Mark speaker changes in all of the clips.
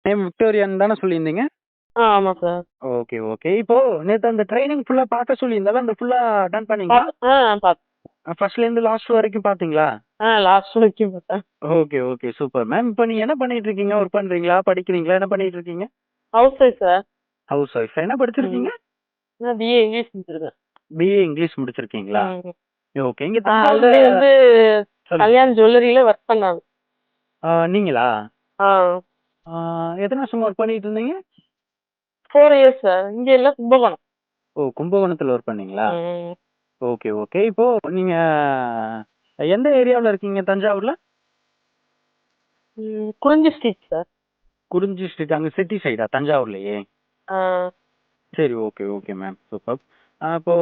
Speaker 1: Name விக்டோரியான்னு தானே சொல்லியிருந்தீங்க?
Speaker 2: ஆமா சார்.
Speaker 1: Okay, okay. இப்போ நேத்து அந்த ட்ரைனிங் ஃபுல்லா பார்க்க சொல்லியிருந்தேன்ல, அந்த ஃபுல்லா அட்டெண்ட் பண்ணீங்களா? ஃபர்ஸ்ட்லேருந்து லாஸ்ட் வரைக்கும் பார்த்தீங்களா?
Speaker 2: லாஸ்ட் வரைக்கும் பார்த்தேன்.
Speaker 1: Okay, okay. Super ma'am. இப்போ நீங்க என்ன பண்ணிட்டு இருக்கீங்க? ஒர்க் பண்றீங்களா? படிக்கிறீங்களா? என்ன பண்ணிட்டு இருக்கீங்க?
Speaker 2: Housewife sir.
Speaker 1: Housewife. என்ன படிச்சிருக்கீங்க?
Speaker 2: நான் பிஏ இங்கிலீஷ் முடிச்சிருக்கேன்.
Speaker 1: பிஏ இங்கிலீஷ் முடிச்சிருக்கீங்களா? ஓகே. இங்க
Speaker 2: ஆல்ரெடி
Speaker 1: தஞ்சாவூர்ல
Speaker 2: வந்து
Speaker 1: சொல்லுங்க.
Speaker 2: கல்யாண் ஜுவல்லரியில ஒர்க் பண்ணாங்க.
Speaker 1: நீங்களா?
Speaker 2: ஆ
Speaker 1: ஆ, எத்தனை வருஷமா ஒர்க் பண்ணிட்டு இருந்தீங்க?
Speaker 2: 4 இயர்ஸ் சார். இங்க இல்ல, கும்பகோணம்.
Speaker 1: ஓ, கும்பகோணத்துல ஒர்க் பண்ணீங்களா?
Speaker 2: ம்.
Speaker 1: Okay, okay. இப்போ நீங்க எந்த ஏரியாவுல இருக்கீங்க தஞ்சாவூர்ல?
Speaker 2: குறிஞ்சி ஸ்ட்ரீட் சார்.
Speaker 1: குறிஞ்சி ஸ்ட்ரீட், அங்க சிட்டி சைடா தஞ்சாவூர்லயே?
Speaker 2: ஆ
Speaker 1: சரி, ஓகே, ஓகே மேம். சூப்பர். இப்போ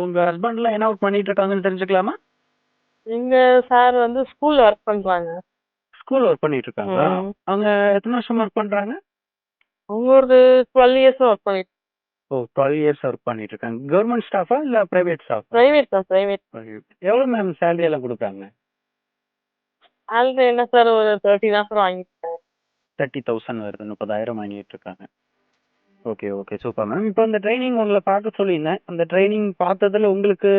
Speaker 1: உங்க ஹஸ்பண்ட்லாம் என்ன ஒர்க் பண்ணிட்டு இருக்காங்கன்னு தெரிஞ்சுக்கலாமா?
Speaker 2: எங்க சார் வந்து ஸ்கூல்ல ஒர்க் பண்றாங்க.
Speaker 1: ஸ்கூல் ஒர்க் பண்ணிட்டு இருக்காங்களா?
Speaker 2: ம்.
Speaker 1: அவங்க எத்தனை வருஷமா ஒர்க் பண்றாங்க?
Speaker 2: அவங்க ஒரு 12 இயர்ஸ் ஒர்க் பண்ணிட்டு.
Speaker 1: ஓ, 12 இயர்ஸ் ஒர்க் பண்ணிட்டு இருக்காங்க. கவர்மெண்ட் ஸ்டாஃபா இல்ல பிரைவேட் ஸ்டாஃபா?
Speaker 2: பிரைவேட் தான், பிரைவேட்.
Speaker 1: எவ்வளவு மேம் சேலரி எல்லாம் கொடுக்குறாங்க?
Speaker 2: ஆல்ரெடி என்ன சார், ஒரு 30 தான் சார் வாங்கிட்டேன்.
Speaker 1: 30,000 வருது. 30,000 வாங்கிட்டு இருக்காங்க. Okay, okay. Super ma'am. இப்போ அந்த ட்ரைனிங் உங்களை பார்க்க சொல்லியிருந்தேன். அந்த ட்ரைனிங் பார்த்ததுல உங்களுக்கு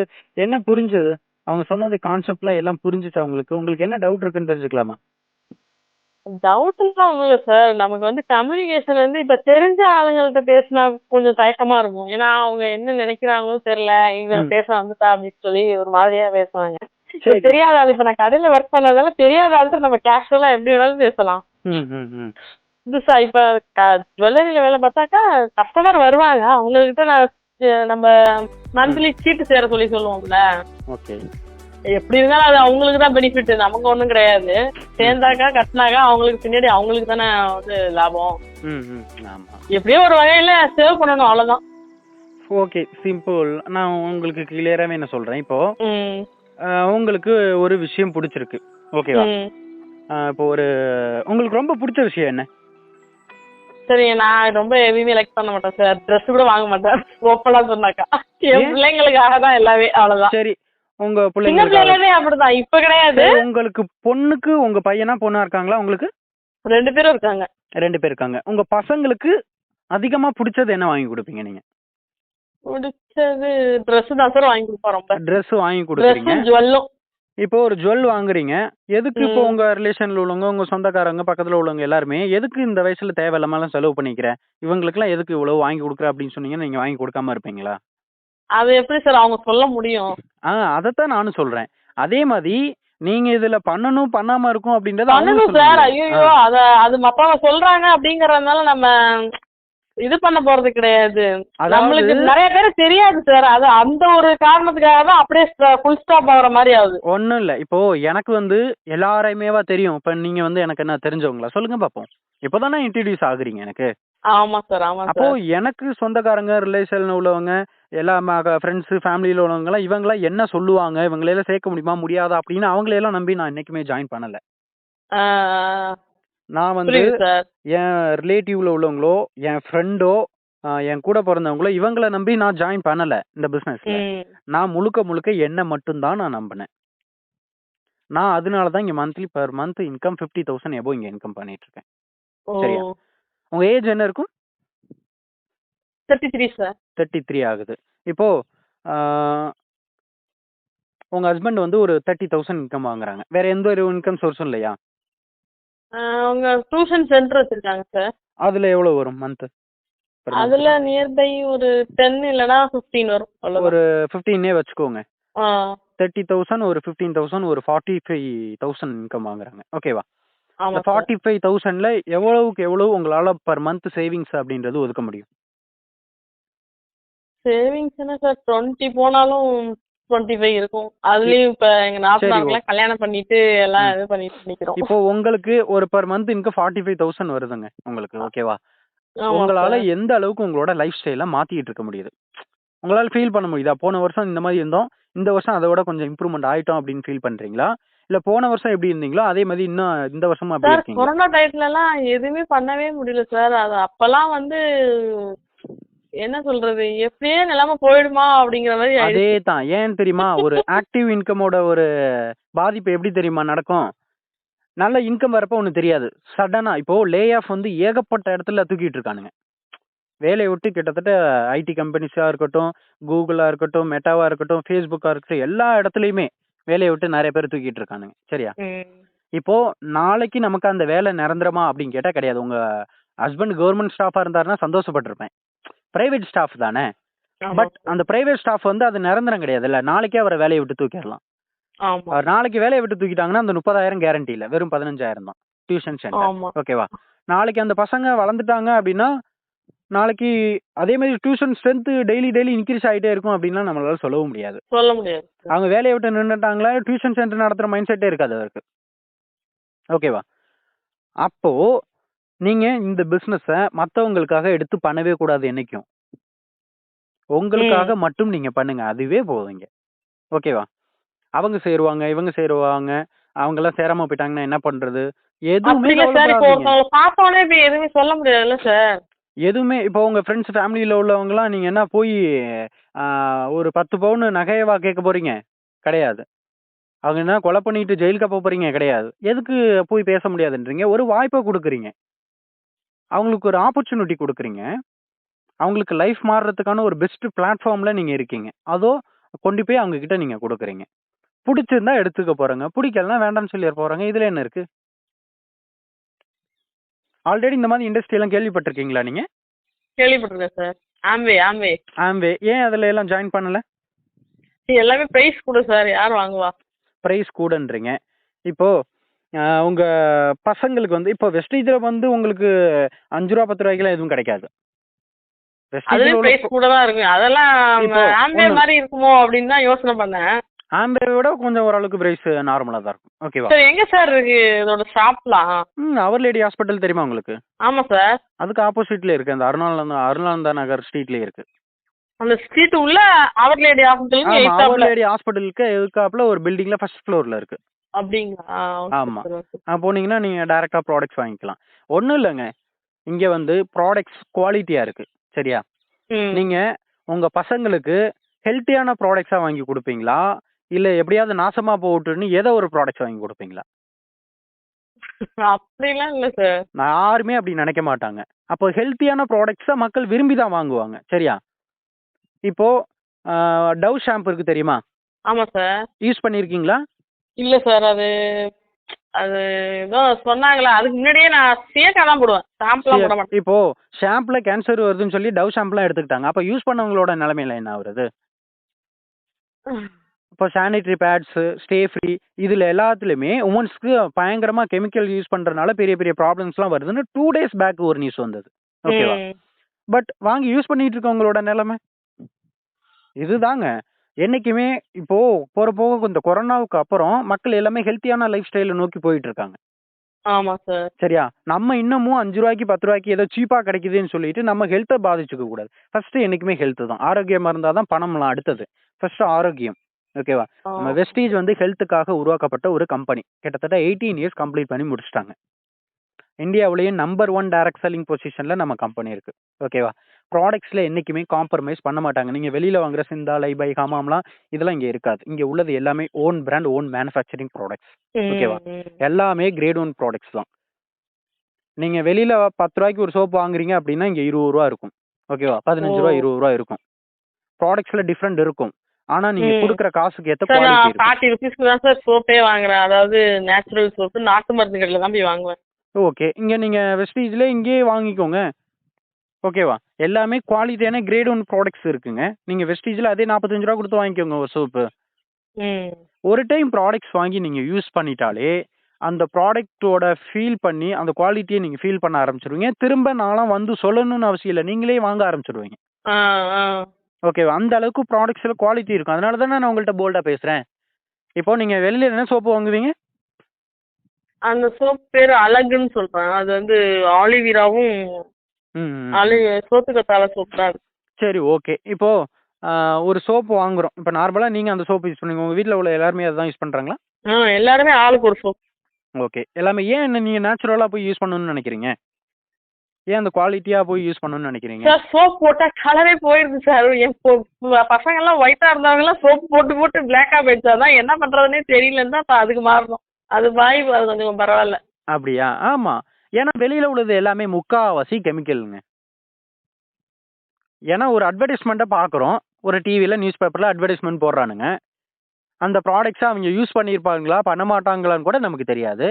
Speaker 1: என்ன புரிஞ்சது? அவங்க சொன்னது கான்செப்ட்லாம் எல்லாம் புரிஞ்சுச்சா உங்களுக்கு? உங்களுக்கு என்ன டவுட் இருக்குன்னு தெரிஞ்சுக்கலாமா?
Speaker 2: டவுட்லாம் ஒன்றும் இல்லை சார். நமக்கு வந்து கம்யூனிகேஷன் வந்து இப்போ தெரிஞ்ச ஆளுங்கள்ட்ட பேசினா கொஞ்சம் தயக்கமா இருக்கும். ஏன்னா அவங்க என்ன நினைக்கிறாங்களோ தெரியல, இவங்க பேச வந்துட்டா அப்படின்னு சொல்லி ஒரு மாதிரியா பேசுவாங்க. இப்போ தெரியாத ஆள், இப்போ நான் கடையில் ஒர்க் பண்ணதால தெரியாத ஆள்கிட்ட நம்ம கேஷுவலாக எப்படி வேணாலும் பேசலாம். புதுசா இப்போ ஜுவல்லரியில் வேலை பார்த்தாக்கா கஸ்டமர் வருவாங்க, அவங்கக்கிட்ட நம்ம மந்த்லி சீட்டு சேர சொல்லி சொல்லுவோம்ல.
Speaker 1: ஓகே.
Speaker 2: எப்படி இருந்தாலும் அது அவங்களுக்கு தான் பெனிஃபிட், நமக்கு ஒன்றும் கிடையாது. சேர்ந்தாக்கா கட்டினாக்கா அவங்களுக்கு பின்னாடி அவங்களுக்கு தானே வந்து லாபம். எப்படியோ ஒரு வகையில சேவ் பண்ணணும், அவ்வளவுதான்.
Speaker 1: Okay, simple. நான் உங்களுக்கு கிளியராவே என்ன சொல்றேன். இப்போ உங்களுக்கு ஒரு விஷயம் பிடிச்சிருக்கு, ஓகேவா? இப்போ உங்களுக்கு ரொம்ப பிடிச்ச விஷயம் என்ன?
Speaker 2: சரி, நான் ரொம்ப எதுவுமே லைக் பண்ண மாட்டேன் சார். ட்ரெஸ் கூட வாங்க மாட்டேன் ஓப்பனா சொன்னாக்கா. என் பிள்ளைங்களுக்காக தான் எல்லாமே, அவ்வளவுதான். சரி, உங்க பிள்ளைங்களே அப்படிதான். இப்ப கிடையாது.
Speaker 1: உங்களுக்கு பொண்ணுக்கு உங்க பையனா பொண்ணா இருக்காங்களா? உங்களுக்கு
Speaker 2: 2 பேரும் இருக்காங்க.
Speaker 1: 2 பேர் இருக்காங்க. உங்க பசங்களுக்கு அதிகமா பிடிச்சது என்ன வாங்கி கொடுப்பீங்க நீங்க?
Speaker 2: பிடிச்சது ட்ரெஸ் தான் சார் வாங்கி கொடுப்போம். ரொம்ப
Speaker 1: ட்ரெஸ் வாங்கி கொடுக்குறீங்க.
Speaker 2: ஜுவல்லும். இப்போ
Speaker 1: ஒரு ஜுவல் வாங்குறீங்க, எதுக்கு? இப்போ உங்க ரிலேஷன்ல உள்ளவங்க, உங்க சொந்தக்காரங்க, பக்கத்துல உள்ளவங்க எல்லாருமே எதுக்கு இந்த வயசுல தேவையில்லாமலாம் செலவு பண்ணிக்கிற, இவங்களுக்கு எல்லாம் எதுக்கு இவ்வளவு வாங்கி கொடுக்குற அப்படின்னு சொன்னீங்கன்னா நீங்க வாங்கி கொடுக்காம இருப்பீங்களா?
Speaker 2: அது எப்படி சார் அவங்க சொல்ல முடியும்?
Speaker 1: அதத்தான் நானும் சொல்றேன். அதே மாதிரி நீங்க இதுல பண்ணணும் பண்ணாம இருக்கும் அப்படின்றத
Speaker 2: பண்ணணும் சார். ஐயோ, அது மத்தவங்க சொல்றாங்க அப்படிங்கறதுனால நம்ம இது பண்ண போறது கிடையாது. நம்மளுக்கு நிறைய பேர் தெரியாது சார். அது அந்த ஒரு காரணத்துக்காக தான் அப்படியே ஃபுல் ஸ்டாப் ஆகுற மாதிரி ஆகுது.
Speaker 1: ஒண்ணும் இல்ல. இப்போ எனக்கு வந்து எல்லாரையுமேவா தெரியும்? இப்ப நீங்க வந்து எனக்கு என்ன தெரிஞ்சவங்களா? சொல்லுங்க பாப்போம். இப்பதானே இன்ட்ரோடியூஸ் ஆகுறீங்க எனக்கு.
Speaker 2: ஆமா சார், ஆமா சார்.
Speaker 1: அப்போ எனக்கு சொந்தக்காரங்க, ரிலேஷன் உள்ளவங்க, எல்லா ஃப்ரெண்ட்ஸ், ஃபேமிலியில உள்ளவங்க எல்லாம் இவங்கெல்லாம் என்ன சொல்லுவாங்க, இவங்களெல்லாம் சேர்க்க முடியுமா முடியாதா அப்படின்னு அவங்களையெல்லாம் நம்பி நான் என்னைக்குமே ஜாயின் பண்ணல. நான் வந்து என் ரிலேட்டிவ்ல உள்ளவங்களோ, என் ஃப்ரெண்டோ, என் கூட பிறந்தவங்களோ இவங்களை நம்பி நான் ஜாயின் பண்ணல இந்த பிசினஸ்ல. நான் முழுக்க முழுக்க என்ன மட்டும்தான் நான் நம்பினேன். நான் அதனாலதான் இங்க மந்த்லி பர் மந்த் இன்கம் 50,000 எபோ இங்க இன்கம் பண்ணிட்டு இருக்கேன். சரியா? உங்க ஏஜ் என்ன இருக்கும்?
Speaker 2: 33 சார்.
Speaker 1: 33 ஆகுது. இப்போ உங்க ஹஸ்பண்ட் வந்து ஒரு 30,000 இன்கம் வாங்குறாங்க. வேற எந்த ஒரு இன்கம் சோர்ஸும் இல்லையா?
Speaker 2: அவங்க டியூஷன் சென்டர் வச்சிருக்காங்க சார்.
Speaker 1: அதுல எவ்வளவு வரும் மந்த்?
Speaker 2: அதுல நியர் பை ஒரு 10 இல்லனா 15 வரும்.
Speaker 1: ஒரு 15 வச்சுக்கோங்க. 30,000 ஒரு 15,000 ஒரு 45,000 இன்கம் வாங்குறாங்க. ஓகேவா? அந்த 45,000ல எவ்வளவுக்கு எவ்வளவு உங்களால பர் மந்த் சேவிங்ஸ் அப்படின்றது ஒதுக்க முடியும்?
Speaker 2: சேவிங்ஸ் என்ன சார், 20 போனாலும் 25 இருக்கும். அதுலயும் இப்ப எங்க நாத்தனார்லாம் கல்யாணம் பண்ணிட்டு எல்லாம் இது பண்ணிட்டு நிக்கிறோம்.
Speaker 1: இப்போ உங்களுக்கு ஒரு பர் மந்த் இன்கம் 45,000 வருதுங்க உங்களுக்கு, ஓகேவா? உங்களால எந்த அளவுக்கு உங்களோட லைஃப் ஸ்டைல மாத்திட்டு இருக்க முடியுது? உங்களால ஃபீல் பண்ண முடியுதா? போன வருஷம் இந்த மாதிரி இருந்தோம், இந்த வருஷம் அதை விட கொஞ்சம் இம்ப்ரூவ்மெண்ட் ஆயிட்டோம் அப்படின்னு ஃபீல் பண்றீங்களா? இல்ல போன வருஷம் எப்படி இருந்தீங்களோ அதே மாதிரி இன்னும் இந்த வருஷமும் அப்படி இருக்கீங்க?
Speaker 2: கொரோனா டைம்ல எல்லாம் எதுவுமே பண்ணவே முடியல சார். அது அப்பெல்லாம் வந்து என்ன சொல்றது, எப்படியே நிலைமை போயிடுமா அப்படிங்கிற மாதிரி.
Speaker 1: அதே தான். ஏன் தெரியுமா? ஒரு ஆக்டிவ் இன்கமோட ஒரு பாதிப்பு எப்படி தெரியுமா நடக்கும்? நல்ல இன்கம் வரப்போ ஒன்றும் தெரியாது. சடனா இப்போ லே ஆஃப் வந்து ஏகப்பட்ட இடத்துல தூக்கிட்டு இருக்கானுங்க. வேலையை விட்டு கிட்டத்தட்ட ஐடி கம்பெனிஸாக இருக்கட்டும், கூகுளாக இருக்கட்டும், மெட்டாவாக இருக்கட்டும், ஃபேஸ்புக்காக இருக்கட்டும், எல்லா இடத்துலையுமே வேலையை விட்டு நிறைய பேர் தூக்கிட்டு இருக்கானுங்க. சரியா? இப்போ நாளைக்கு நமக்கு அந்த வேலை நிரந்தரமா அப்படின்னு கேட்டால் கிடையாது. உங்க ஹஸ்பண்ட் கவர்மெண்ட் ஸ்டாஃபாக இருந்தாருன்னா சந்தோஷப்பட்டிருப்பேன். பிரைவேட் ஸ்டாஃப் தானே. பட் அந்த பிரைவேட் ஸ்டாஃப் வந்து அது நிரந்தரம் கிடையாதுல்ல. நாளைக்கே அவரை வேலையை விட்டு தூக்கிடலாம். அவர் நாளைக்கு வேலையை விட்டு தூக்கிட்டாங்கன்னா அந்த 30,000 கேரண்டி இல்லை, வெறும் 15,000 தான் டியூஷன் சென்டர். ஓகேவா? நாளைக்கு அந்த பசங்க வளர்ந்துட்டாங்க அப்படின்னா நாளைக்கு அதே மாதிரி டியூஷன் ஸ்ட்ரென்த் டெய்லி இன்க்ரீஸ் ஆகிட்டே இருக்கும் அப்படின்லாம் நம்மளால சொல்லவும் முடியாது. அவங்க வேலையை விட்டு நின்றுட்டாங்களா டியூஷன் சென்டர் நடத்துகிற மைண்ட் செட்டே இருக்காது அவருக்கு. ஓகேவா? அப்போ நீங்க இந்த பிசினஸை மற்றவங்களுக்காக எடுத்து பண்ணவே கூடாது. என்னைக்கும் உங்களுக்காக மட்டும் நீங்க பண்ணுங்க, அதுவே போதுங்க. ஓகேவா? அவங்க சேருவாங்க, இவங்க சேருவாங்க, அவங்க எல்லாம் சேராம போயிட்டாங்கன்னா என்ன பண்றது? எதுவுமே
Speaker 2: சொல்ல முடியாதுல்ல சார்.
Speaker 1: எதுவுமே இப்போ உங்க ஃப்ரெண்ட்ஸ் ஃபேமிலியில உள்ளவங்க எல்லாம் நீங்க என்ன போய் ஒரு 10 பவுன் நகையவா கேட்க போறீங்க? கிடையாது. அவங்க என்ன கொலை பண்ணிட்டு ஜெயிலுக்கு போக போறீங்க? கிடையாது. எதுக்கு போய் பேச முடியாதுன்றீங்க? ஒரு வாய்ப்பை கொடுக்குறீங்க, அவங்களுக்கு ஒரு ஆப்பர்ச்சுனிட்டி கொடுக்குறீங்க, அவங்களுக்கு லைஃப் மாறுறதுக்கான ஒரு பெஸ்ட் பிளாட்ஃபார்ம்ல நீங்க இருக்கீங்க. அதோ கொண்டு போய் அவங்க கிட்ட நீங்க கொடுக்குறீங்க. பிடிச்சிருந்தா எடுத்துக்க போறாங்க, பிடிக்கலன்னா வேண்டாம்னு சொல்லி போறாங்க. இதுல என்ன இருக்கு? ஆல்ரெடி இந்த மாதிரி இண்டஸ்ட்ரி எல்லாம் கேள்விப்பட்டிருக்கீங்களா நீங்க?
Speaker 2: கேள்விப்பட்டிருக்கேன் சார். ஆம்வே
Speaker 1: ஏன் அதுல எல்லாம் ஜாயின் பண்ணல?
Speaker 2: எல்லாமே பிரைஸ் கூட சார், யார் வாங்குவா?
Speaker 1: பிரைஸ் கூடன்றீங்க. இப்போ உங்க பசங்களுக்கு வந்து இப்போ வெஸ்டீஜ்ல வந்து உங்களுக்கு 5 ரூபா 10 ரூபாய்க்குலாம் எதுவும் கிடைக்காது.
Speaker 2: கூட தான் இருக்கு. அதெல்லாம் ஆம்வே மாதிரி இருக்குமோ அப்படின்னு தான் யோசனை பண்ணேன்.
Speaker 1: ஆம்பே விட கொஞ்சம் ஓரளவுக்கு பிரைஸ் நார்மலா தான் இருக்கும். ஓகேவா?
Speaker 2: சார் எங்க சார் இருக்கு இதோட ஷாப்லாம்?
Speaker 1: அவர் லேடி ஹாஸ்பிட்டல் தெரியுமா உங்களுக்கு?
Speaker 2: ஆமா சார்.
Speaker 1: அதுக்கு ஆப்போசிட்ல இருக்கு, அந்த அருணானந்தா நகர் ஸ்ட்ரீட்லயே இருக்கு.
Speaker 2: அந்த ஸ்ட்ரீட் உள்ள அவர் லேடி ஹாஸ்பிட்டல்,
Speaker 1: அவர் லேடி ஹாஸ்பிட்டலுக்கு எதுக்காப்புல ஒரு பில்டிங்ல ஃபர்ஸ்ட் ஃப்ளோர்ல இருக்கு.
Speaker 2: அப்படிங்களா?
Speaker 1: ஆமா. போனீங்கன்னா நீங்க டைரக்டா ப்ராடக்ட்ஸ் வாங்கிக்கலாம். ஒண்ணும் இல்லைங்க, இங்க வந்து ப்ராடக்ட்ஸ் குவாலிட்டியா இருக்கு. சரியா? நீங்க உங்க பசங்களுக்கு ஹெல்த்தியான ப்ராடக்ட்ஸா வாங்கி கொடுப்பீங்களா, இல்ல எப்படியாவது நாசமா போட்டுன்னு ஏதோ ஒரு ப்ராடக்ட்ஸ் வாங்கி கொடுப்பீங்களா?
Speaker 2: அப்படிலாம் இல்ல சார்.
Speaker 1: யாருமே அப்படி நினைக்க மாட்டாங்க. அப்போ ஹெல்த்தியான ப்ராடக்ட்ஸை மக்கள் விரும்பி தான் வாங்குவாங்க. சரியா? இப்போ டவ் ஷாம்பு இருக்கு தெரியுமா?
Speaker 2: ஆமா சார்.
Speaker 1: யூஸ் பண்ணிருக்கீங்களா?
Speaker 2: இல்ல சார். அது ஏதோ சொன்னாங்களா, அதுக்கு முன்னாடியே நான் சேக்கா தான் போடுவேன், ஷாம்புலாம் போட மாட்டேன்.
Speaker 1: இப்போ ஷாம்புல கேன்சர் வருதுன்னு சொல்லி டவ் ஷாம்புலாம் எடுத்துக்கிட்டாங்க. அப்ப யூஸ் பண்ணவங்களோட நிலைமையில என்ன ஆகுறது? இப்போ சானிட்டரி பேட்ஸ், ஸ்டே ஃப்ரீ, இதுல எல்லாத்துலயுமே உமன்ஸ்க்கு பயங்கரமா கெமிக்கல் யூஸ் பண்றதுனால பெரிய பெரிய ப்ராப்ளம்ஸ்லாம் வருதுன்னு 2 days பேக் ஒரு நியூஸ் வந்தது. ஓகேவா? பட் வாங்கி யூஸ் பண்ணிட்டு இருக்கவங்களோட நிலைமை இதுதாங்க. என்னைக்குமே இப்போ போக இந்த கொரோனாவுக்கு அப்புறம் மக்கள் எல்லாமே ஹெல்த்தியான லைஃப் ஸ்டைலை நோக்கி போயிட்டு இருக்காங்க.
Speaker 2: ஆமா சார்.
Speaker 1: சரியா? நம்ம இன்னமும் 5 ரூபாய்க்கு 10 ரூபாய்க்கு ஏதோ சீப்பா கிடைக்குதுன்னு சொல்லிட்டு நம்ம ஹெல்த்தை பாதிச்சுக்க கூடாது. ஃபர்ஸ்ட் என்னைக்குமே ஹெல்த் தான். ஆரோக்கியமா இருந்தா தான் பணம்லாம் அடுத்தது. ஃபர்ஸ்ட் ஆரோக்கியம். ஓகேவா? நம்ம வெஸ்டீஜ் வந்து ஹெல்த்துக்காக உருவாக்கப்பட்ட ஒரு கம்பெனி. கிட்டத்தட்ட 18 இயர்ஸ் கம்ப்ளீட் பண்ணி முடிச்சிட்டாங்க. இந்தியாவிலேயே நம்பர் 1 டைரக்ட் செல்லிங் பொசிஷன்ல நம்ம கம்பெனி இருக்கு. ஓகேவா? ப்ராடக்ட்ஸ்ல என்னைக்குமே காம்ப்ரமைஸ் பண்ண மாட்டாங்க. நீங்க வெளியில வாங்குற சிந்தா, லைபை, ஹமாம்லாம் இதெல்லாம் இங்க இருக்காது. இங்க உள்ளது எல்லாமே own brand, own manufacturing products. ஓகேவா? எல்லாமே கிரேட் 1 ப்ராடக்ட்ஸ் தான். நீங்க வெளியில 10 ரூபாய்க்கு ஒரு சோப் வாங்குறீங்க அப்படின்னா இங்க 20 ரூபா இருக்கும். ஓகேவா? 15 ரூபா 20 ரூபா இருக்கும். ப்ராடக்ட்ஸ்ல டிஃபரெண்ட் இருக்கும். ஆனா நீங்க கொடுக்குற காசுக்கு ஏத்த குவாலிட்டி இருக்கு.
Speaker 2: 40 ரூபீஸ்க்கு தான் சார் சோப்பே வாங்குறேன். அதாவது நேச்சுரல் சோப்பு, நாட்டு மருந்து கடையில தான் போய் வாங்குவேன்.
Speaker 1: ஓகே, இங்க நீங்க வெஸ்டீஜ்ல இங்கேயே வாங்கிக்கோங்க. ஓகேவா? எல்லாமே குவாலிட்டியான கிரேட் 1 ப்ராடக்ட்ஸ் இருக்குங்க. நீங்க வெஸ்டீஜ்ல அதே 45 ரூபா கொடுத்து வாங்கிக்கோங்க ஒரு சோப்பு. ஒரு டைம் ப்ராடக்ட்ஸ் வாங்கி நீங்க யூஸ் பண்ணிட்டாலே அந்த ப்ராடக்ட்டோட ஃபீல் பண்ணி அந்த குவாலிட்டியை நீங்க ஃபீல் பண்ண ஆரம்பிச்சிருவீங்க. திரும்ப நான்லாம் வந்து சொல்லணும்னு அவசியம் இல்லை, நீங்களே வாங்க ஆரம்பிச்சிடுவீங்க. ஓகேவா? அந்த அளவுக்கு ப்ராடக்ட்ஸ்ல குவாலிட்டி இருக்கும். அதனால தானே நான் உங்கள்கிட்ட போல்டா பேசுறேன். இப்போ நீங்க வெளியில என்ன சோப்பு வாங்குவீங்க?
Speaker 2: அந்த சோப் பேரு அழகுன்னு சொல்றேன். அது வந்து ஆலிவீராவும் சோத்துக்கத்தாழ சோப் தான்.
Speaker 1: சரி, ஓகே. இப்போ ஒரு சோப்பு வாங்குறோம். இப்போ நார்மலா நீங்க அந்த சோப்பு யூஸ் பண்ணுவீங்க. உங்க வீட்ல உள்ள எல்லாருமே அதான் யூஸ் பண்றாங்களா?
Speaker 2: எல்லாருமே ஆளுக்கு ஒரு சோப்.
Speaker 1: ஓகே. எல்லாமே ஏன் நீங்க நேச்சுரலா போய் யூஸ் பண்ணணும்னு நினைக்கிறீங்க? ஏன் அந்த குவாலிட்டியா போய் யூஸ் பண்ணணும்னு நினைக்கிறீங்க?
Speaker 2: சார் சோப் போட்டா கலரே போயிருது சார். என் பசங்க எல்லாம் ஒயிட்டா இருந்தவங்க எல்லாம் சோப் போட்டு போட்டு பிளாக்கா போயிடுச்சு. அதான் என்ன பண்றதுன்னே தெரியலன்னு தான் அதுக்கு மாறணும். அது வாய்ப்பு அது கொஞ்சம் பரவாயில்ல.
Speaker 1: அப்படியா? ஆமா. ஏன்னா வெளியில உள்ளது எல்லாமே முக்காவாசி கெமிக்கலுங்க. ஏன்னா ஒரு அட்வர்டைஸ்மெண்ட்ட பார்க்குறோம். ஒரு டிவில, நியூஸ் பேப்பர்ல அட்வர்டைஸ்மெண்ட் போடுறானுங்க. அந்த ப்ராடக்ட்ஸ அவங்க யூஸ் பண்ணியிருப்பாங்களா, பண்ண மாட்டாங்களான்னு கூட நமக்கு தெரியாது.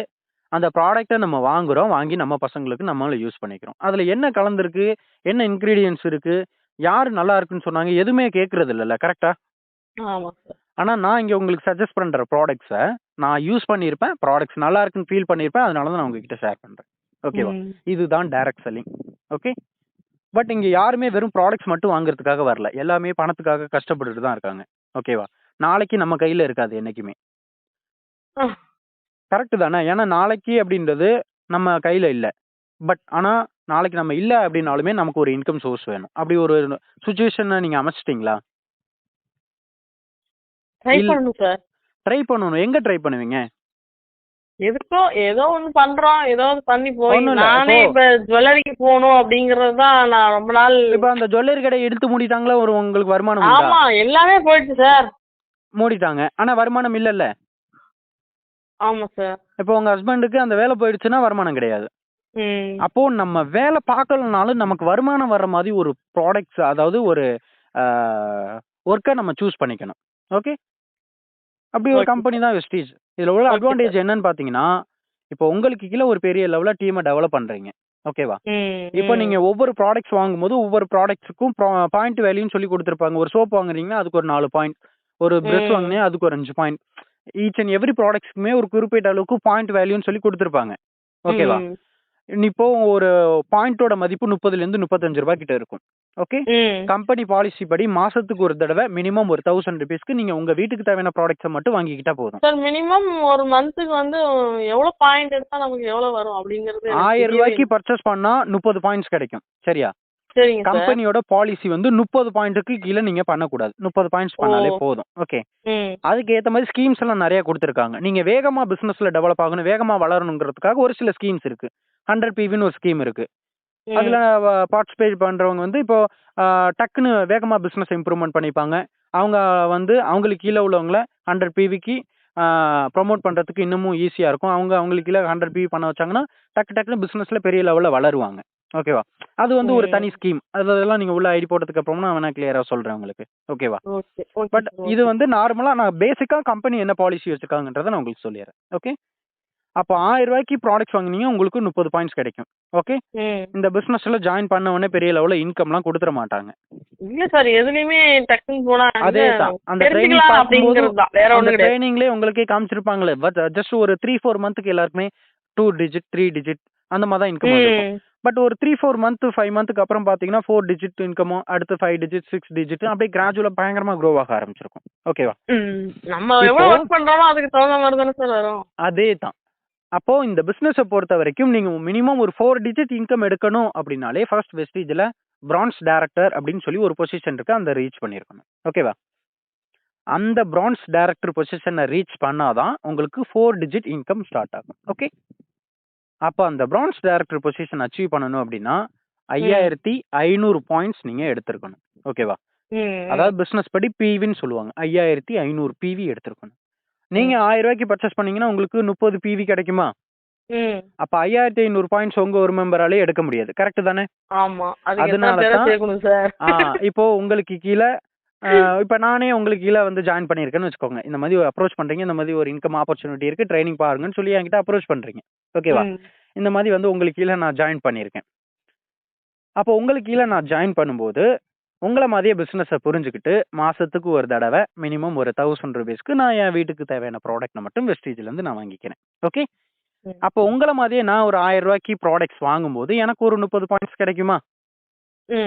Speaker 1: அந்த ப்ராடக்ட்ட நம்ம வாங்குறோம். வாங்கி நம்ம பசங்களுக்கு நம்மளும் யூஸ் பண்ணிக்கிறோம். அதுல என்ன கலந்திருக்கு? என்ன இன்கிரீடியன்ட்ஸ் இருக்கு? யாரு நல்லா இருக்குன்னு சொன்னாங்க? எதுவுமே கேட்கறது இல்லல்ல. கரெக்ட்டா?
Speaker 2: ஆமா சார்.
Speaker 1: ஆனா நான் இங்க உங்களுக்கு சஜெஸ்ட் பண்ற ப்ராடக்ட்ஸ நான் யூஸ் பண்ணியிருப்பேன். ப்ராடக்ட்ஸ் நல்லா இருக்குன்னு ஃபீல் பண்ணியிருப்பேன். அதனால தான் நான் உங்ககிட்ட ஷேர் பண்றேன். ஓகேவா? இதுதான் டைரக்ட் செல்லிங். ஓகே. பட் இங்க யாருமே வெறும் ப்ராடக்ட்ஸ் மட்டும் வாங்குறதுக்காக வரல. எல்லாமே பணத்துக்காக கஷ்டப்பட்டுட்டு தான் இருக்காங்க. ஓகேவா? நாளைக்கு நம்ம கையில இருக்காது என்னைக்குமே. கரெக்ட் தானே? ஏன்னா நாளைக்கு அப்படின்றது நம்ம கையில இல்ல. பட் ஆனா நாளைக்கு நம்ம இல்ல அப்படின்னாலுமே நமக்கு ஒரு இன்கம் சோர்ஸ் வேணும். அப்படி ஒரு சிச்சுவேஷன நீங்க அமைச்சிட்டீங்களா?
Speaker 2: ட்ரை பண்ணணும் சார்.
Speaker 1: ட்ரை பண்ணணும். எங்க ட்ரை பண்ணுவீங்க?
Speaker 2: எதுக்கோ ஏதோ ஒண்ணு பண்றோம். ஏதோ ஒண்ணு பண்ணி போய்
Speaker 1: ஒண்ணும் இல்ல.
Speaker 2: நானே இப்ப ஜுவல்லரிக்கு போகணும் அப்படிங்கறது தான் நான் ரொம்ப நாள்.
Speaker 1: இப்ப அந்த ஜுவல்லரி கடை எடுத்து மூடிட்டாங்களா? ஒரு உங்களுக்கு வருமானம் உண்டா?
Speaker 2: ஆமா எல்லாமே போயிடுச்சு சார்.
Speaker 1: மூடிட்டாங்க. ஆனா வருமானம் இல்லல்ல.
Speaker 2: ஆமா சார்.
Speaker 1: இப்போ உங்க ஹஸ்பண்டுக்கு அந்த வேலை போயிடுச்சுன்னா வருமானம் கிடையாது. அப்போ நம்ம வேலை பார்க்கலனாலும் நமக்கு வருமானம் வர்ற மாதிரி ஒரு ப்ராடக்ட்ஸ், அதாவது ஒரு ஒர்க்கை நம்ம சூஸ் பண்ணிக்கணும். ஓகே. அப்படி ஒரு கம்பெனி தான் வெஸ்டீஜ். இதுல உள்ள அட்வான்டேஜ் என்னன்னு பாத்தீங்கன்னா, இப்போ உங்களுக்கு கீழே ஒரு பெரிய லெவல்ல டீமை டெவலப் பண்றீங்க. ஓகேவா? இப்போ நீங்க ஒவ்வொரு ப்ராடக்ட்ஸ் வாங்கும்போது ஒவ்வொரு ப்ராடக்ட்ஸுக்கும் பாயிண்ட் வேல்யூன்னு சொல்லி கொடுத்துருப்பாங்க. ஒரு சோப் வாங்குறீங்கன்னா அதுக்கு ஒரு 4 பாயிண்ட், ஒரு பிரஷ் வாங்கினீங்கன்னா அதுக்கு ஒரு 5 பாயிண்ட். ஈச் அண்ட் எவ்ரி ப்ராடக்ட்ஸ்க்குமே ஒரு குறிப்பிட்ட அளவுக்கு பாயிண்ட் வேல்யூன்னு சொல்லி கொடுத்துருப்பாங்க. ஓகேவா? இப்போ ஒரு பாயிண்டோட மதிப்பு 30ல இருந்து 35 ரூபாய் கிட்ட இருக்கும். ஓகே. கம்பெனி பாலிசி படி மாசத்துக்கு ஒரு தடவை மினிமம் ஒரு 1000 ரூபீஸ்க்கு நீங்க உங்க வீட்டுக்கு தேவையான ப்ராடக்ட்ஸை மட்டும் வாங்கிக்கிட்டா போதும்.
Speaker 2: சார் மினிமம் ஒரு மந்த்துக்கு வந்து எவ்வளவு பாயிண்ட் எடுத்தா நமக்கு எவ்வளவு வரும் அப்படிங்கிறது
Speaker 1: 1000 ரூபாய்க்கு பர்ச்சேஸ் பண்ணா 30 பாயிண்ட்ஸ் கிடைக்கும். சரியா?
Speaker 2: சரிங்க சார்.
Speaker 1: கம்பெனியோட பாலிசி வந்து 30 பாயிண்ட்க்கு கீழே நீங்க பண்ணக்கூடாது. 30 பாயிண்ட்ஸ் பண்ணாலே போதும். ஓகே. அதுக்கு ஏத்த மாதிரி ஸ்கீம்ஸ் எல்லாம் நிறைய கொடுத்துருக்காங்க. நீங்க வேகமா பிசினஸ்ல டெவலப் ஆகணும், வேகமா வளரணுங்கிறதுக்காக ஒரு சில ஸ்கீம்ஸ் இருக்கு. 100 PVன்னு ஒரு ஸ்கீம் இருக்கு. அதுல பார்ட்டிசிபேட் பண்றவங்க வந்து இப்போ டக்குன்னு வேகமா பிசினஸ் இம்ப்ரூவ்மெண்ட் பண்ணிப்பாங்க. அவங்க வந்து அவங்களுக்கு கீழே உள்ளவங்கள 100 PVக்கு ப்ரொமோட் பண்றதுக்கு இன்னமும் ஈஸியா இருக்கும். அவங்களுக்கு கீழே 100 PV பண்ண வச்சாங்கன்னா டக்குன்னு பிசினஸ்ல பெரிய லெவல்ல வளருவாங்க. ஓகேவா? அது வந்து ஒரு தனி ஸ்கீம். அதெல்லாம் நீங்க உள்ள ஐடி போட்டதுக்கு அப்புறம் நான் வேணா கிளியரா சொல்றேன் உங்களுக்கு. ஓகேவா? பட் இது வந்து நார்மலா நான் பேசிக்கா கம்பெனி என்ன பாலிசி வச்சிருக்காங்கன்றத நான் உங்களுக்கு சொல்லிடுறேன். ஓகே. அப்போ 1000 ரூபாய்க்கு ப்ராடக்ட்ஸ் வாங்குனீங்க உங்களுக்கு 30 பாயிண்ட்ஸ் கிடைக்கும். ஓகே. இந்த பிசினஸ்ல ஜாயின் பண்ண உடனே பெரிய லெவல்ல இன்கம்லாம் கொடுத்துட மாட்டாங்க.
Speaker 2: இல்ல சார் எதுலயுமே டக்குன்னு போனா
Speaker 1: அதேதான். அந்த ட்ரைனிங்லயே உங்களுக்கே காமிச்சிருப்பாங்களே. பட் ஜஸ்ட் ஒரு 3-4 மந்த்க்கு எல்லாருக்குமே 2 டிஜிட் 3 டிஜிட் அந்த மாதிரி தான் இன்கம் இருக்கும். பட் ஒரு 3-4 மந்த் 5 மந்த்க்கு அப்புறம் பாத்தீங்கன்னா 4 டிஜிட் இன்கமும், அடுத்து 5 டிஜிட் 6 டிஜிட் அப்படியே கிராஜுவலா பயங்கரமா க்ரோ ஆக ஆரம்பிச்சிருக்கும். ஓகேவா?
Speaker 2: நம்ம எவ்வளவு ஒர்க் பண்றோமோ அதுக்கு தகுந்த மாதிரி தானே சார் வரும்.
Speaker 1: அதேதான். அப்போ இந்த பிசினஸை பொறுத்த வரைக்கும் நீங்க மினிமம் ஒரு 4 டிஜிட் இன்கம் எடுக்கணும் அப்படின்னாலே ஃபர்ஸ்ட் வெஸ்டீஜ்ல பிரான்ஸ் டைரக்டர் அப்படின்னு சொல்லி ஒரு பொசிஷன் இருக்கு. அந்த ரீச் பண்ணிருக்கணும். ஓகேவா? அந்த பிரான்ஸ் டைரக்டர் பொசிஷனை ரீச் பண்ணாதான் உங்களுக்கு 4 டிஜிட் இன்கம் ஸ்டார்ட் ஆகும். ஓகே. அப்போ அந்த பிரான்ஸ் டைரக்டர் பொசிஷன் அச்சீவ் பண்ணணும் அப்படின்னா 5500 பாயிண்ட்ஸ் நீங்க எடுத்திருக்கணும். ஓகேவா? அதாவது பிசினஸ் படி பிவின்னு சொல்லுவாங்க. 5500 பிவி எடுத்திருக்கணும். நீங்க 1000 ரூபாய்க்கு பர்ச்சேஸ் பண்ணீங்கன்னா உங்களுக்கு 30 பிவி கிடைக்குமா? அப்ப 5500 பாயிண்ட்ஸ் உங்க ஒரு மெம்பராலே எடுக்க முடியாது. கரெக்ட் தானே?
Speaker 2: ஆமா.
Speaker 1: அதனால இப்போ உங்களுக்கு கீழே இப்ப நானே உங்களுக்கு கீழே வந்து ஜாயின் பண்ணிருக்கேன்னு வச்சுக்கோங்க. இந்த மாதிரி அப்ரோச் பண்றீங்க, இந்த மாதிரி ஒரு இன்கம் ஆப்பர்ச்சுனிட்டி இருக்கு, ட்ரைனிங் பாருங்கன்னு சொல்லி என்கிட்ட அப்ரோச் பண்றீங்க. ஓகேவா? இந்த மாதிரி வந்து உங்களுக்கு கீழே நான் ஜாயின் பண்ணிருக்கேன். அப்போ உங்களுக்கு கீழே நான் ஜாயின் பண்ணும்போது உங்களை மாதிரியே பிசினஸை புரிஞ்சுக்கிட்டு மாசத்துக்கு ஒரு தடவை மினிமம் ஒரு 1000 ரூபீஸ்க்கு நான் என் வீட்டுக்கு தேவையான ப்ராடக்ட் மட்டும் வெஸ்டீஜ்ல இருந்து நான் வாங்கிக்கிறேன். ஓகே. அப்போ உங்களை மாதிரியே நான் ஒரு 1000 ரூபாய்க்கு ப்ராடக்ட்ஸ் வாங்கும்போது எனக்கு ஒரு 30 பாயிண்ட்ஸ் கிடைக்குமா?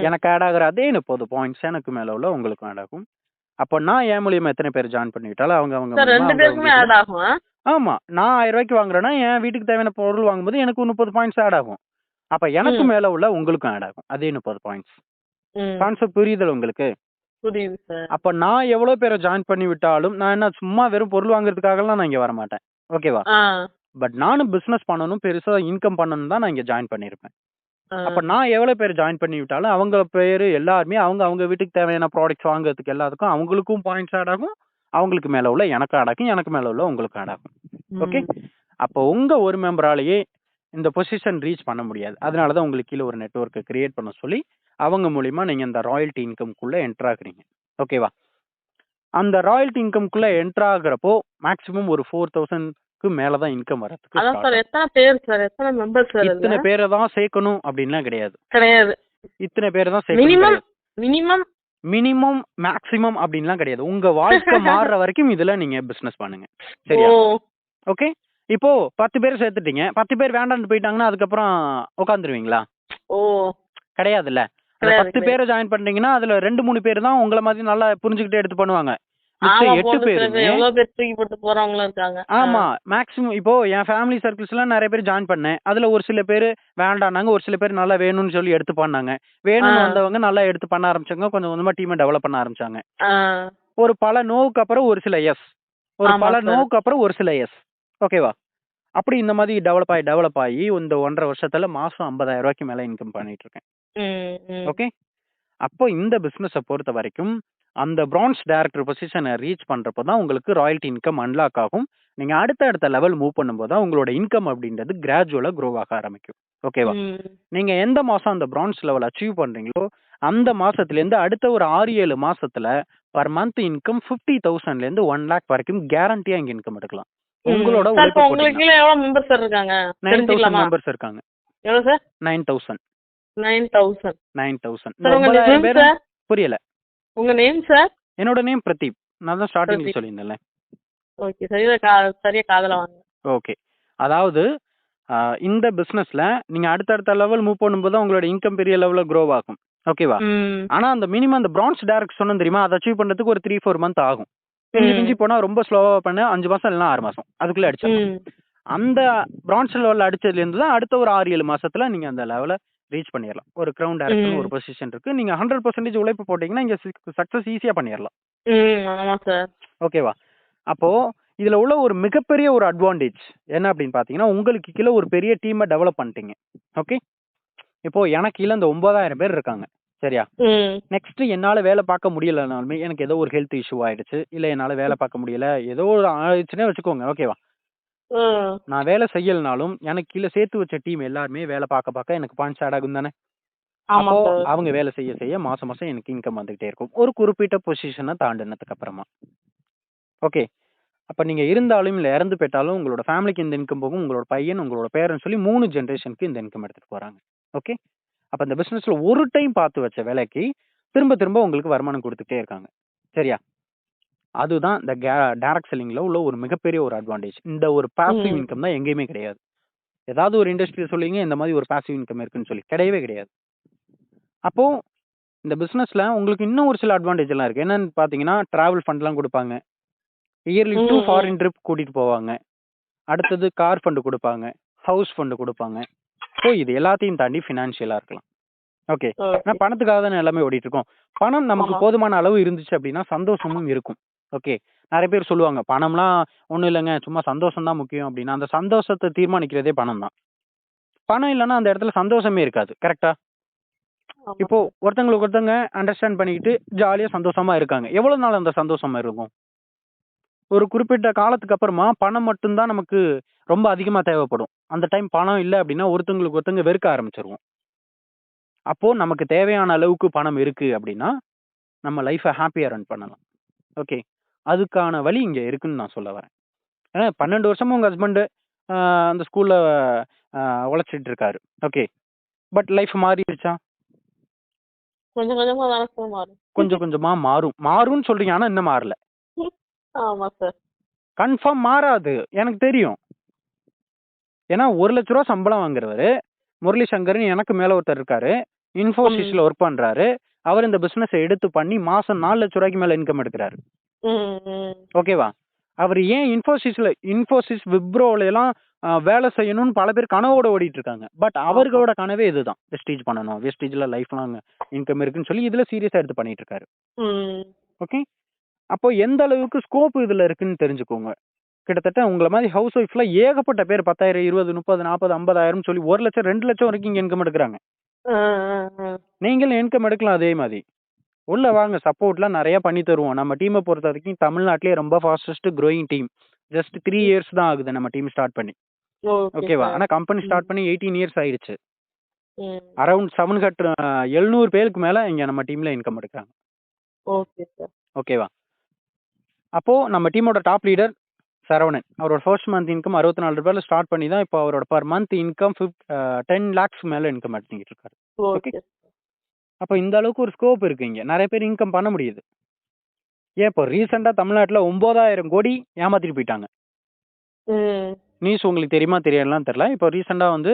Speaker 1: எனக்கு ஆட் ஆகுற அதே 30 பாயிண்ட்ஸ் எனக்கு மேல உள்ள உங்களுக்கு ஆட் ஆகும். அப்போ நான் என் மூலியமா எத்தனை பேர் ஜாயின் பண்ணிவிட்டாலும் அவங்க ஆமா, நான் 1000 ரூபாய்க்கு வாங்குறேன்னா என் வீட்டுக்கு தேவையான பொருள் வாங்கும்போது எனக்கு 30 பாயிண்ட்ஸ் ஆட் ஆகும். அப்ப எனக்கு மேல உள்ள உங்களுக்கும் ஆட் ஆகும் அதே 30 பாயிண்ட்ஸ். கான்செப்ட் புரியுதல் உங்களுக்கு?
Speaker 2: புரியுது சார்.
Speaker 1: அப்ப நான் எவ்வளவு பேரை ஜாயின் பண்ணி விட்டாலும் நான் என்ன சும்மா வெறும் பொருள் வாங்குறதுக்காகலாம் நான் இங்க வர மாட்டேன். ஓகேவா? பட் நானும் பிசினஸ் பண்ணணும், பெருசா இன்கம் பண்ணணும் தான் நான் இங்க ஜாயின் பண்ணிருப்பேன். அப்ப நான் எவ்வளவு பேர் ஜாயின் பண்ணி விட்டாலும் அவங்க பேரு எல்லாருமே அவங்க வீட்டுக்கு தேவையான ப்ராடக்ட்ஸ் வாங்குறதுக்கு எல்லாத்துக்கும் அவங்களுக்கும் பாயிண்ட்ஸ் ஆட் ஆகும். அவங்களுக்கு மேல உள்ள எனக்கு ஆட் ஆகும், எனக்கு மேல உள்ள உங்களுக்கு ஆட் ஆகும். ஓகே. அப்போ உங்க ஒரு மெம்பராலேயே இந்த பொசிஷன் ரீச் பண்ண முடியாது. அதனால தான் உங்களுக்கு கீழ ஒரு நெட்வொர்க்க கிரியேட் பண்ண சொல்லி, அவங்க மூலியமா நீங்க இந்த ராயல்டி இன்கம்க்குள்ள என்டர் ஆகுறீங்க. ஓகேவா? அந்த ராயல்டி இன்கம்க்குள்ள என்டர் ஆகுறப்போ மேக்ஸிமம் ஒரு 4000க்கு மேல தான் இன்கம் வரதுக்கு
Speaker 2: அதான்
Speaker 1: ஸ்டார்ட்
Speaker 2: சார்
Speaker 1: ஆகும்.
Speaker 2: எத்தனை பேர் சார், எத்தனை மெம்பர் சார்?
Speaker 1: இத்தனை பேரை தான் சேர்க்கணும் அப்படின்லாம் கிடையாது.
Speaker 2: கிடையாது.
Speaker 1: இத்தனை பேரை தான் சேர்க்கணும்
Speaker 2: மினிமம்
Speaker 1: கிடையாது.
Speaker 2: மினிமம்
Speaker 1: மினிமம் மேக்ஸிமம் அப்படின்லாம் கிடையாது. உங்க வாழ்க்கை மாறுற வரைக்கும் இதுல நீங்க பிசினஸ் பண்ணுங்க. சரியா? ஓகே. இப்போ 10 பேர் சேர்த்துட்டீங்க. 10 பேர் வேண்டாம்னு போயிட்டாங்கன்னா அதுக்கப்புறம் உட்காந்துருவீங்களா?
Speaker 2: ஓ
Speaker 1: கிடையாதுல்ல. அந்த 10 பேரை ஜாயின் பண்றீங்கன்னா அதுல 2 3 பேர் தான் உங்கள மாதிரி நல்லா புரிஞ்சுக்கிட்டே எடுத்து பண்ணுவாங்க. மிச்சம் 8 பேருமே
Speaker 2: எவ்வளவு பேர் தூக்கி போட்டு போறவங்களும் இருக்காங்க.
Speaker 1: ஆமா. மேக்ஸிமம் இப்போ என் ஃபேமிலி சர்க்கிள்ஸ்லாம் நிறைய பேர் ஜாயின் பண்ணேன். அதுல ஒரு சில பேர் வேண்டாம்னாங்க, ஒரு சில பேர் நல்லா வேணும்னு சொல்லி எடுத்து பண்ணாங்க. வேணும்னு வந்தவங்க நல்லா எடுத்து பண்ண ஆரம்பிச்சாங்க. கொஞ்சம் கொஞ்சமா டீமை டெவலப் பண்ண ஆரம்பிச்சாங்க. ஒரு பல நோவுக்கு அப்புறம் ஒரு சில எஸ், ஒரு பல நோவுக்கு அப்புறம் ஒரு சில எஸ். ஓகேவா? அப்படி இந்த மாதிரி டெவலப் ஆகி இந்த 1.5 வருஷத்துல மாசம் 50,000 ரூபாய்க்கு மேல இன்கம் பண்ணிட்டு இருக்கேன். ஓகே. அப்போ இந்த பிசினஸ பொறுத்த வரைக்கும் அந்த பிரான்ஸ் டைரக்டர் பொசிஷனை ரீச் பண்றப்போ தான் உங்களுக்கு ராயல்டி இன்கம் அன்லாக் ஆகும். நீங்க அடுத்த லெவல் மூவ் பண்ணும்போது தான் உங்களோட இன்கம் அப்படின்றது கிராஜுவலா க்ரோ ஆக ஆரம்பிக்கும். ஓகேவா? நீங்க எந்த மாசம் அந்த பிரான்ஸ் லெவல் அச்சீவ் பண்றீங்களோ அந்த மாசத்துல இருந்து அடுத்த ஒரு 6-7 மாசத்துல பர் மந்த் இன்கம் 50,000ல இருந்து 1 லேக் வரைக்கும் கேரண்டியா இங்க இன்கம் எடுக்கலாம். உங்களோட உழைப்பு
Speaker 2: உங்களுக்கு எவ்வளவு மெம்பர்ஸ் இருக்காங்க?
Speaker 1: 9,000 மெம்பர்ஸ் இருக்காங்க.
Speaker 2: எவ்வளவு சார்?
Speaker 1: 9,000.
Speaker 2: 9,000.
Speaker 1: புரியல.
Speaker 2: உங்க நேம் சார்?
Speaker 1: என்னோட நேம் பிரதீப். நான் தான் ஸ்டார்டிங்ல சொல்லியிருந்தேன்ல.
Speaker 2: ஓகே, சரியா காதல வாங்க.
Speaker 1: ஓகே. அதாவது இந்த பிசினஸ்ல நீங்க அடுத்த லெவல் மூவ் பண்ணும்போது தான் உங்களோட இன்கம் பெரிய லெவல்ல க்ரோ ஆகும். ஓகேவா? ஆனா அந்த மினிமம் அந்த பிரான்ஸ் டைரக்ட் சொன்னேன் தெரியுமா, அதை அச்சீவ் பண்றதுக்கு ஒரு 3-4 மந்த் ஆகும். மிஞ்சி போனா ரொம்ப ஸ்லோவா பண்ண 5 மாசம் இல்லைன்னா 6 மாசம் அதுக்குள்ள அடிச்சிடலாம். அந்த பிரான்ஸ் லெவல்ல அடிச்சதுல இருந்து தான் அடுத்த ஒரு 6-7 மாசத்துல நீங்க அந்த லெவல ரீச் பண்ணிடலாம். ஒரு கிரவுண்ட் டைரக்டர் ஒரு பொசிஷன் இருக்கு. நீங்க 100% உழைப்பு போட்டீங்கன்னா இங்க சக்சஸ் ஈஸியா பண்ணிடலாம்.
Speaker 2: ஆமா சார்.
Speaker 1: ஓகேவா? அப்போ இதுல உள்ள ஒரு மிகப்பெரிய ஒரு அட்வான்டேஜ் என்ன அப்படின்னு பாத்தீங்கன்னா, உங்களுக்கு கீழே ஒரு பெரிய டீமை டெவலப் பண்ணிட்டீங்க. ஓகே. இப்போ எனக்கு கீழே இந்த 9,000 பேர் இருக்காங்க. சரியா? நெக்ஸ்ட் என்னால வேலை பார்க்க முடியலனாலுமே எனக்கு ஏதோ ஒரு ஹெல்த் இஷ்யூ ஆயிடுச்சு, இல்ல என்னால வேலை பார்க்க முடியல, ஏதோ ஒரு ஆயிடுச்சுன்னே வச்சுக்கோங்க. ஓகேவா? நான் வேலை செய்யலனாலும் எனக்கு கீழே சேர்த்து வச்ச டீம் எல்லாருமே வேலை பார்க்க எனக்கு பாயிண்ட்ஸ் ஆட் ஆகும் தானே. அப்போ அவங்க வேலை செய்ய மாசம் எனக்கு இன்கம் வந்துகிட்டே இருக்கும். ஒரு குறிப்பிட்ட பொசிஷனை தாண்டினதுக்கு அப்புறமா. ஓகே. அப்ப நீங்க இருந்தாலும் இல்ல இறந்து போயிட்டாலும் உங்களோட ஃபேமிலிக்கு இந்த இன்கம் போகும், உங்களோட பையன், உங்களோட பேரன் சொல்லி 3 ஜெனரேஷனுக்கு இந்த இன்கம் எடுத்துட்டு போறாங்க. ஓகே. அப்ப இந்த பிசினஸ்ல ஒரு டைம் பார்த்து வச்ச வேலைக்கு திரும்ப உங்களுக்கு வருமானம் கொடுத்துட்டே இருக்காங்க. சரியா? அதுதான் இந்த டைரக்ட் செல்லிங்ல உள்ள ஒரு மிகப்பெரிய ஒரு அட்வான்டேஜ். இந்த ஒரு பாசிவ் இன்கம் தான் எங்கேயுமே கிடையாது. ஏதாவது ஒரு இண்டஸ்ட்ரியில சொல்லுவீங்க இந்த மாதிரி ஒரு பாசிவ் இன்கம் இருக்குன்னு சொல்லி, கிடையவே கிடையாது. அப்போ இந்த பிசினஸ்ல உங்களுக்கு இன்னும் ஒரு சில அட்வான்டேஜ் எல்லாம் இருக்கு. என்னன்னு பாத்தீங்கன்னா, டிராவல் ஃபண்ட் எல்லாம் கொடுப்பாங்க. இயர்லி 2 ஃபாரின் ட்ரிப் கூட்டிட்டு போவாங்க. அடுத்தது கார் ஃபண்ட் கொடுப்பாங்க, ஹவுஸ் ஃபண்ட் கொடுப்பாங்க. ஸோ இது எல்லாத்தையும் தாண்டி ஃபினான்ஷியலா இருக்கலாம். ஓகே. நான் பணத்துக்காக தான் எல்லாமே ஓடிட்டு இருக்கோம். பணம் நமக்கு போதுமான அளவு இருந்துச்சு அப்படின்னா சந்தோஷமும் இருக்கும். ஓகே. நிறைய பேர் சொல்லுவாங்க பணம்லாம் ஒன்றும் இல்லைங்க, சும்மா சந்தோஷம் தான் முக்கியம் அப்படின்னா, அந்த சந்தோஷத்தை தீர்மானிக்கிறதே பணம் தான். பணம் இல்லைன்னா அந்த இடத்துல சந்தோஷமே இருக்காது. கரெக்டா? இப்போ ஒருத்தங்களுக்கு ஒருத்தங்க அண்டர்ஸ்டாண்ட் பண்ணிக்கிட்டு ஜாலியா சந்தோஷமா இருக்காங்க. எவ்வளவு நாள் அந்த சந்தோஷமா இருக்கும்? ஒரு குறிப்பிட்ட காலத்துக்கு அப்புறமா பணம் மட்டும்தான் நமக்கு ரொம்ப அதிகமா தேவைப்படும். அந்த டைம் பணம் இல்லை அப்படின்னா ஒருத்தங்களுக்கு ஒருத்தங்க வெறுக்க ஆரம்பிச்சிருவோம். அப்போ நமக்கு தேவையான அளவுக்கு பணம் இருக்கு அப்படின்னா நம்ம லைஃபை ஹாப்பியா ரன் பண்ணலாம். ஓகே. அதுக்கான வழி இங்க இருக்குன்னு நான் சொல்ல வரேன். ஏன்னா 12 வருஷமும் உங்க ஹஸ்பண்ட் அந்த ஸ்கூல்ல உழைச்சிட்டு இருக்காரு. ஓகே. பட் லைஃப் மாறிடுச்சா? கொஞ்சம் கொஞ்சமா மாறும். மாறும்னு சொல்றீங்க, ஆனா இன்னும் மாறல.
Speaker 2: ஆமா சார்.
Speaker 1: கன்ஃபார்ம் மாறாது, எனக்கு தெரியும். ஏன்னா 1 லட்ச ரூபா சம்பளம் வாங்குறவரு முரளி சங்கர்னு எனக்கு மேல ஒருத்தர் இருக்காரு. இன்ஃபோசிஸ்ல ஒர்க் பண்றாரு. அவர் இந்த பிசினஸ் எடுத்து பண்ணி மாசம் 4 லட்ச ரூபாய்க்கு மேல இன்கம் எடுக்கிறாரு. ஓகேவா? அவர் ஏன் இன்ஃபோசிஸ் விப்ரோல எல்லாம் வேலை செய்யணும்னு பல பேர் கனவோட ஓடிட்டு இருக்காங்க. பட் அவர்களோட கனவே இதுதான், வெஸ்டேஜ் பண்ணணும், வெஸ்டேஜ்ல லைஃப் லாங் இன்கம் இருக்குன்னு சொல்லி இதுல சீரியஸா எடுத்து பண்ணிட்டு இருக்காரு. ஓகே. அப்போ எந்த அளவுக்கு ஸ்கோப் இதுல இருக்குன்னு தெரிஞ்சுக்கோங்க. கிட்டத்தட்ட உங்களை மாதிரி ஹவுஸ் ஒய்ஃப்ல ஏகப்பட்ட பேர் 10,000, 20, 30, 40, 50,000 சொல்லி 1 லட்சம் 2 லட்சம் வரைக்கும் இங்க இன்கம் எடுக்கிறாங்க. நீங்களும் இன்கம் எடுக்கலாம் அதே மாதிரி. உள்ள வாங்க, சப்போர்ட்லாம் நிறைய பண்ணி தருவோம். நம்ம டீமை பொறுத்த வரைக்கும் தமிழ்நாட்டிலேயே ரொம்ப fastest growing team. Just 3 years தான் ஆகுது நம்ம டீம் ஸ்டார்ட் பண்ணி.
Speaker 2: ஓகே
Speaker 1: ஓகேவா?
Speaker 2: சார்.
Speaker 1: ஆனா கம்பெனி ஸ்டார்ட் பண்ணி 18 இயர்ஸ் ஆயிடுச்சு.
Speaker 2: ம்.
Speaker 1: அரவுண்ட் 700 பேருக்கு மேல இங்க நம்ம டீம்ல இன்கம் எடுக்கிறாங்க.
Speaker 2: Okay sir.
Speaker 1: ஓகேவா? அப்போ நம்ம டீமோட டாப் லீடர் சரவணன். அவரோட ஃபர்ஸ்ட் மந்த் இன்கம் ரூ. 64 ஸ்டார்ட் பண்ணி தான் இப்போ அவரோட பெர் மந்த் இன்கம் 10 லேக்ஸ் மேல இன்கம் எடுத்துக்கிட்டு இருக்காரு. ஓகே.
Speaker 2: ஓகே.
Speaker 1: அப்போ இந்த அளவுக்கு ஒரு ஸ்கோப் இருக்கு இங்க. நிறைய பேர் இன்கம் பண்ண முடியுது. ஏன் இப்போ ரீசெண்டா தமிழ்நாட்டுல 9,000 கோடி ஏமாத்திட்டு போயிட்டாங்க.
Speaker 2: ம்.
Speaker 1: நியூஸ் உங்களுக்கு தெரியுமா தெரியலாம் தெரியல. இப்போ ரீசெண்டா வந்து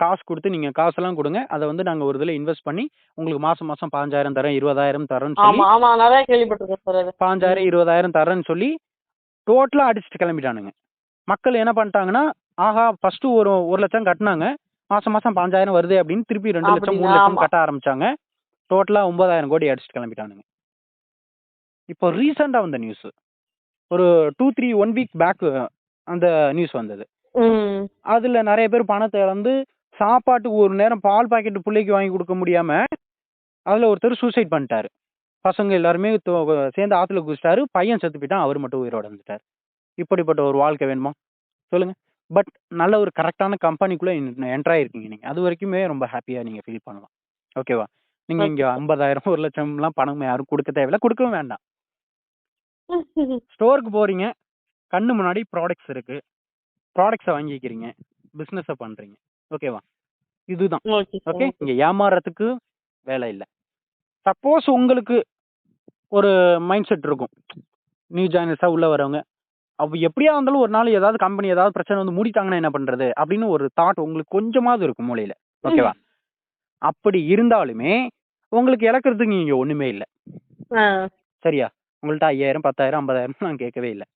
Speaker 1: காசு கொடுத்து நீங்க காசெல்லாம் கொடுங்க. அதை வந்து நாங்க ஒரு இதுல இன்வெஸ்ட் பண்ணி உங்களுக்கு மாசம் மாசம் 15,000 தரேன் 20,000 தரேன்னு சொல்லி
Speaker 2: ஆமா ஆமா நிறைய கேள்விப்பட்டிருக்கேன் சார் அது.
Speaker 1: 15,000 20,000 தரேன்னு சொல்லி டோட்டலா அடிச்சுட்டு கிளம்பிட்டானுங்க. மக்கள் என்ன பண்ணிட்டாங்கன்னா, ஆஹா ஃபர்ஸ்ட் ஒரு 1,00,000 கட்டினாங்க, மாசம் மாசம் 15,000 வருது அப்படின்னு திருப்பி 2 லட்சம் 3 லட்சம்
Speaker 2: ஆமா.
Speaker 1: கட்ட ஆரம்பிச்சாங்க. டோட்டலா 9,000 கோடி அடிச்சுட்டு கிளம்பிட்டானுங்க. இப்போ ரீசெண்டா வந்த நியூஸ் ஒரு 1 வீக் பேக் அந்த நியூஸ் வந்தது.
Speaker 2: ம்.
Speaker 1: அதுல நிறைய பேர் பணத்தை இழந்து சாப்பாட்டுக்கு ஒரு நேரம் பால் பாக்கெட் பிள்ளைக்கு வாங்கி கொடுக்க முடியாம அதுல ஒருத்தர் சூசைட் பண்ணிட்டாரு. பசங்க எல்லாருமே சேர்ந்து ஆத்துல குதிச்சிட்டாரு. பையன் செத்து போயிட்டான். அவர் மட்டும் உயிரோட வந்துட்டார். இப்படிப்பட்ட ஒரு வாழ்க்கை வேணுமா சொல்லுங்க? பட் நல்ல ஒரு கரெக்டான கம்பெனிக்குள்ள என்டர் ஆயிருக்கீங்க நீங்க. அது வரைக்குமே ரொம்ப ஹாப்பியா நீங்க ஃபீல் பண்ணலாம். ஓகேவா? நீங்க இங்க 50,000 1,00,000 பணம் யாரும் கொடுக்க தேவையில்ல, கொடுக்கவும் வேண்டாம். ஸ்டோருக்கு போறீங்க, கண்ணு முன்னாடி ப்ராடக்ட்ஸ் இருக்கு, ப்ராடக்ட்ஸை வாங்கிக்கிறீங்க, பிசினஸை பண்றீங்க. ஓகேவா? இதுதான்.
Speaker 2: Okay sir.
Speaker 1: ஓகே, இங்க ஏமாறதுக்கு வேலை இல்லை. சப்போஸ் உங்களுக்கு ஒரு மைண்ட் செட் இருக்கும், நியூ ஜாயினர்ஸா உள்ள வரவங்க, அப்ப எப்படியா இருந்தாலும் ஒரு நாள் ஏதாவது கம்பெனி ஏதாவது பிரச்சனை வந்து மூடிட்டாங்கன்னா என்ன பண்றது அப்படின்னு ஒரு தாட் உங்களுக்கு கொஞ்சமாவது இருக்கும் மூளையில. ஓகேவா? அப்படி இருந்தாலுமே உங்களுக்கு இழக்கிறதுக்கு இங்க ஒண்ணுமே இல்லை.
Speaker 2: ஆ.
Speaker 1: சரியா? உங்கள்ட்ட 5,000 10,000 50,000 நான் கேட்கவே இல்லை.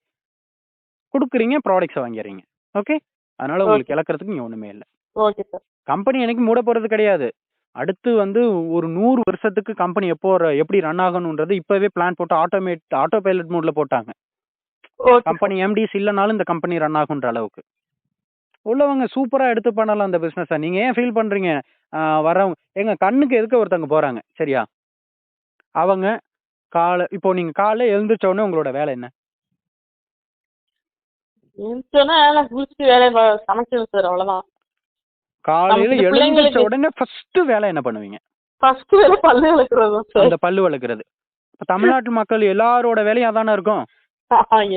Speaker 1: கொடுக்குறீங்க, ப்ராடக்ட்ஸை வாங்கிடுறீங்க. ஓகே, அதனால உங்களுக்கு இழக்கிறதுக்கு இங்க ஒண்ணுமே இல்லை.
Speaker 2: Okay sir.
Speaker 1: கம்பெனி எனக்கு மூட போறது கிடையாது. அடுத்து வந்து ஒரு 100 வருஷத்துக்கு கம்பெனி எப்படி ரன் ஆகணும்ன்றது இப்பவே பிளான் போட்டு ஆட்டோ பைலட் மோட்ல போட்டாங்க. கம்பெனி எம்டிஸ் இல்லைனாலும் இந்த கம்பெனி ரன் ஆகுன்ற அளவுக்கு உள்ளவங்க சூப்பரா எடுத்து பண்ணலாம் அந்த பிசினஸ். நீங்க ஏன் ஃபீல் பண்றீங்க? வரவங்க எங்க கண்ணுக்கு எதுக்க ஒருத்தவங்க போறாங்க, சரியா? அவங்க இப்போ நீங்க காலைல எழுந்திரிச்ச உடனே உங்களோட வேலை என்ன?
Speaker 2: சமைக்கணும் சார், அவ்வளவுதான்.
Speaker 1: காலையில எழுந்திரிச்ச உடனே ஃபர்ஸ்ட் வேலை என்ன பண்ணுவீங்க?
Speaker 2: ஃபர்ஸ்ட் வேலை பல்லு விளக்குறது சார்.
Speaker 1: அந்த பல்லு விளக்குறது. இப்ப தமிழ்நாட்டு மக்கள் எல்லாரோட வேலையும் அதானே இருக்கும்.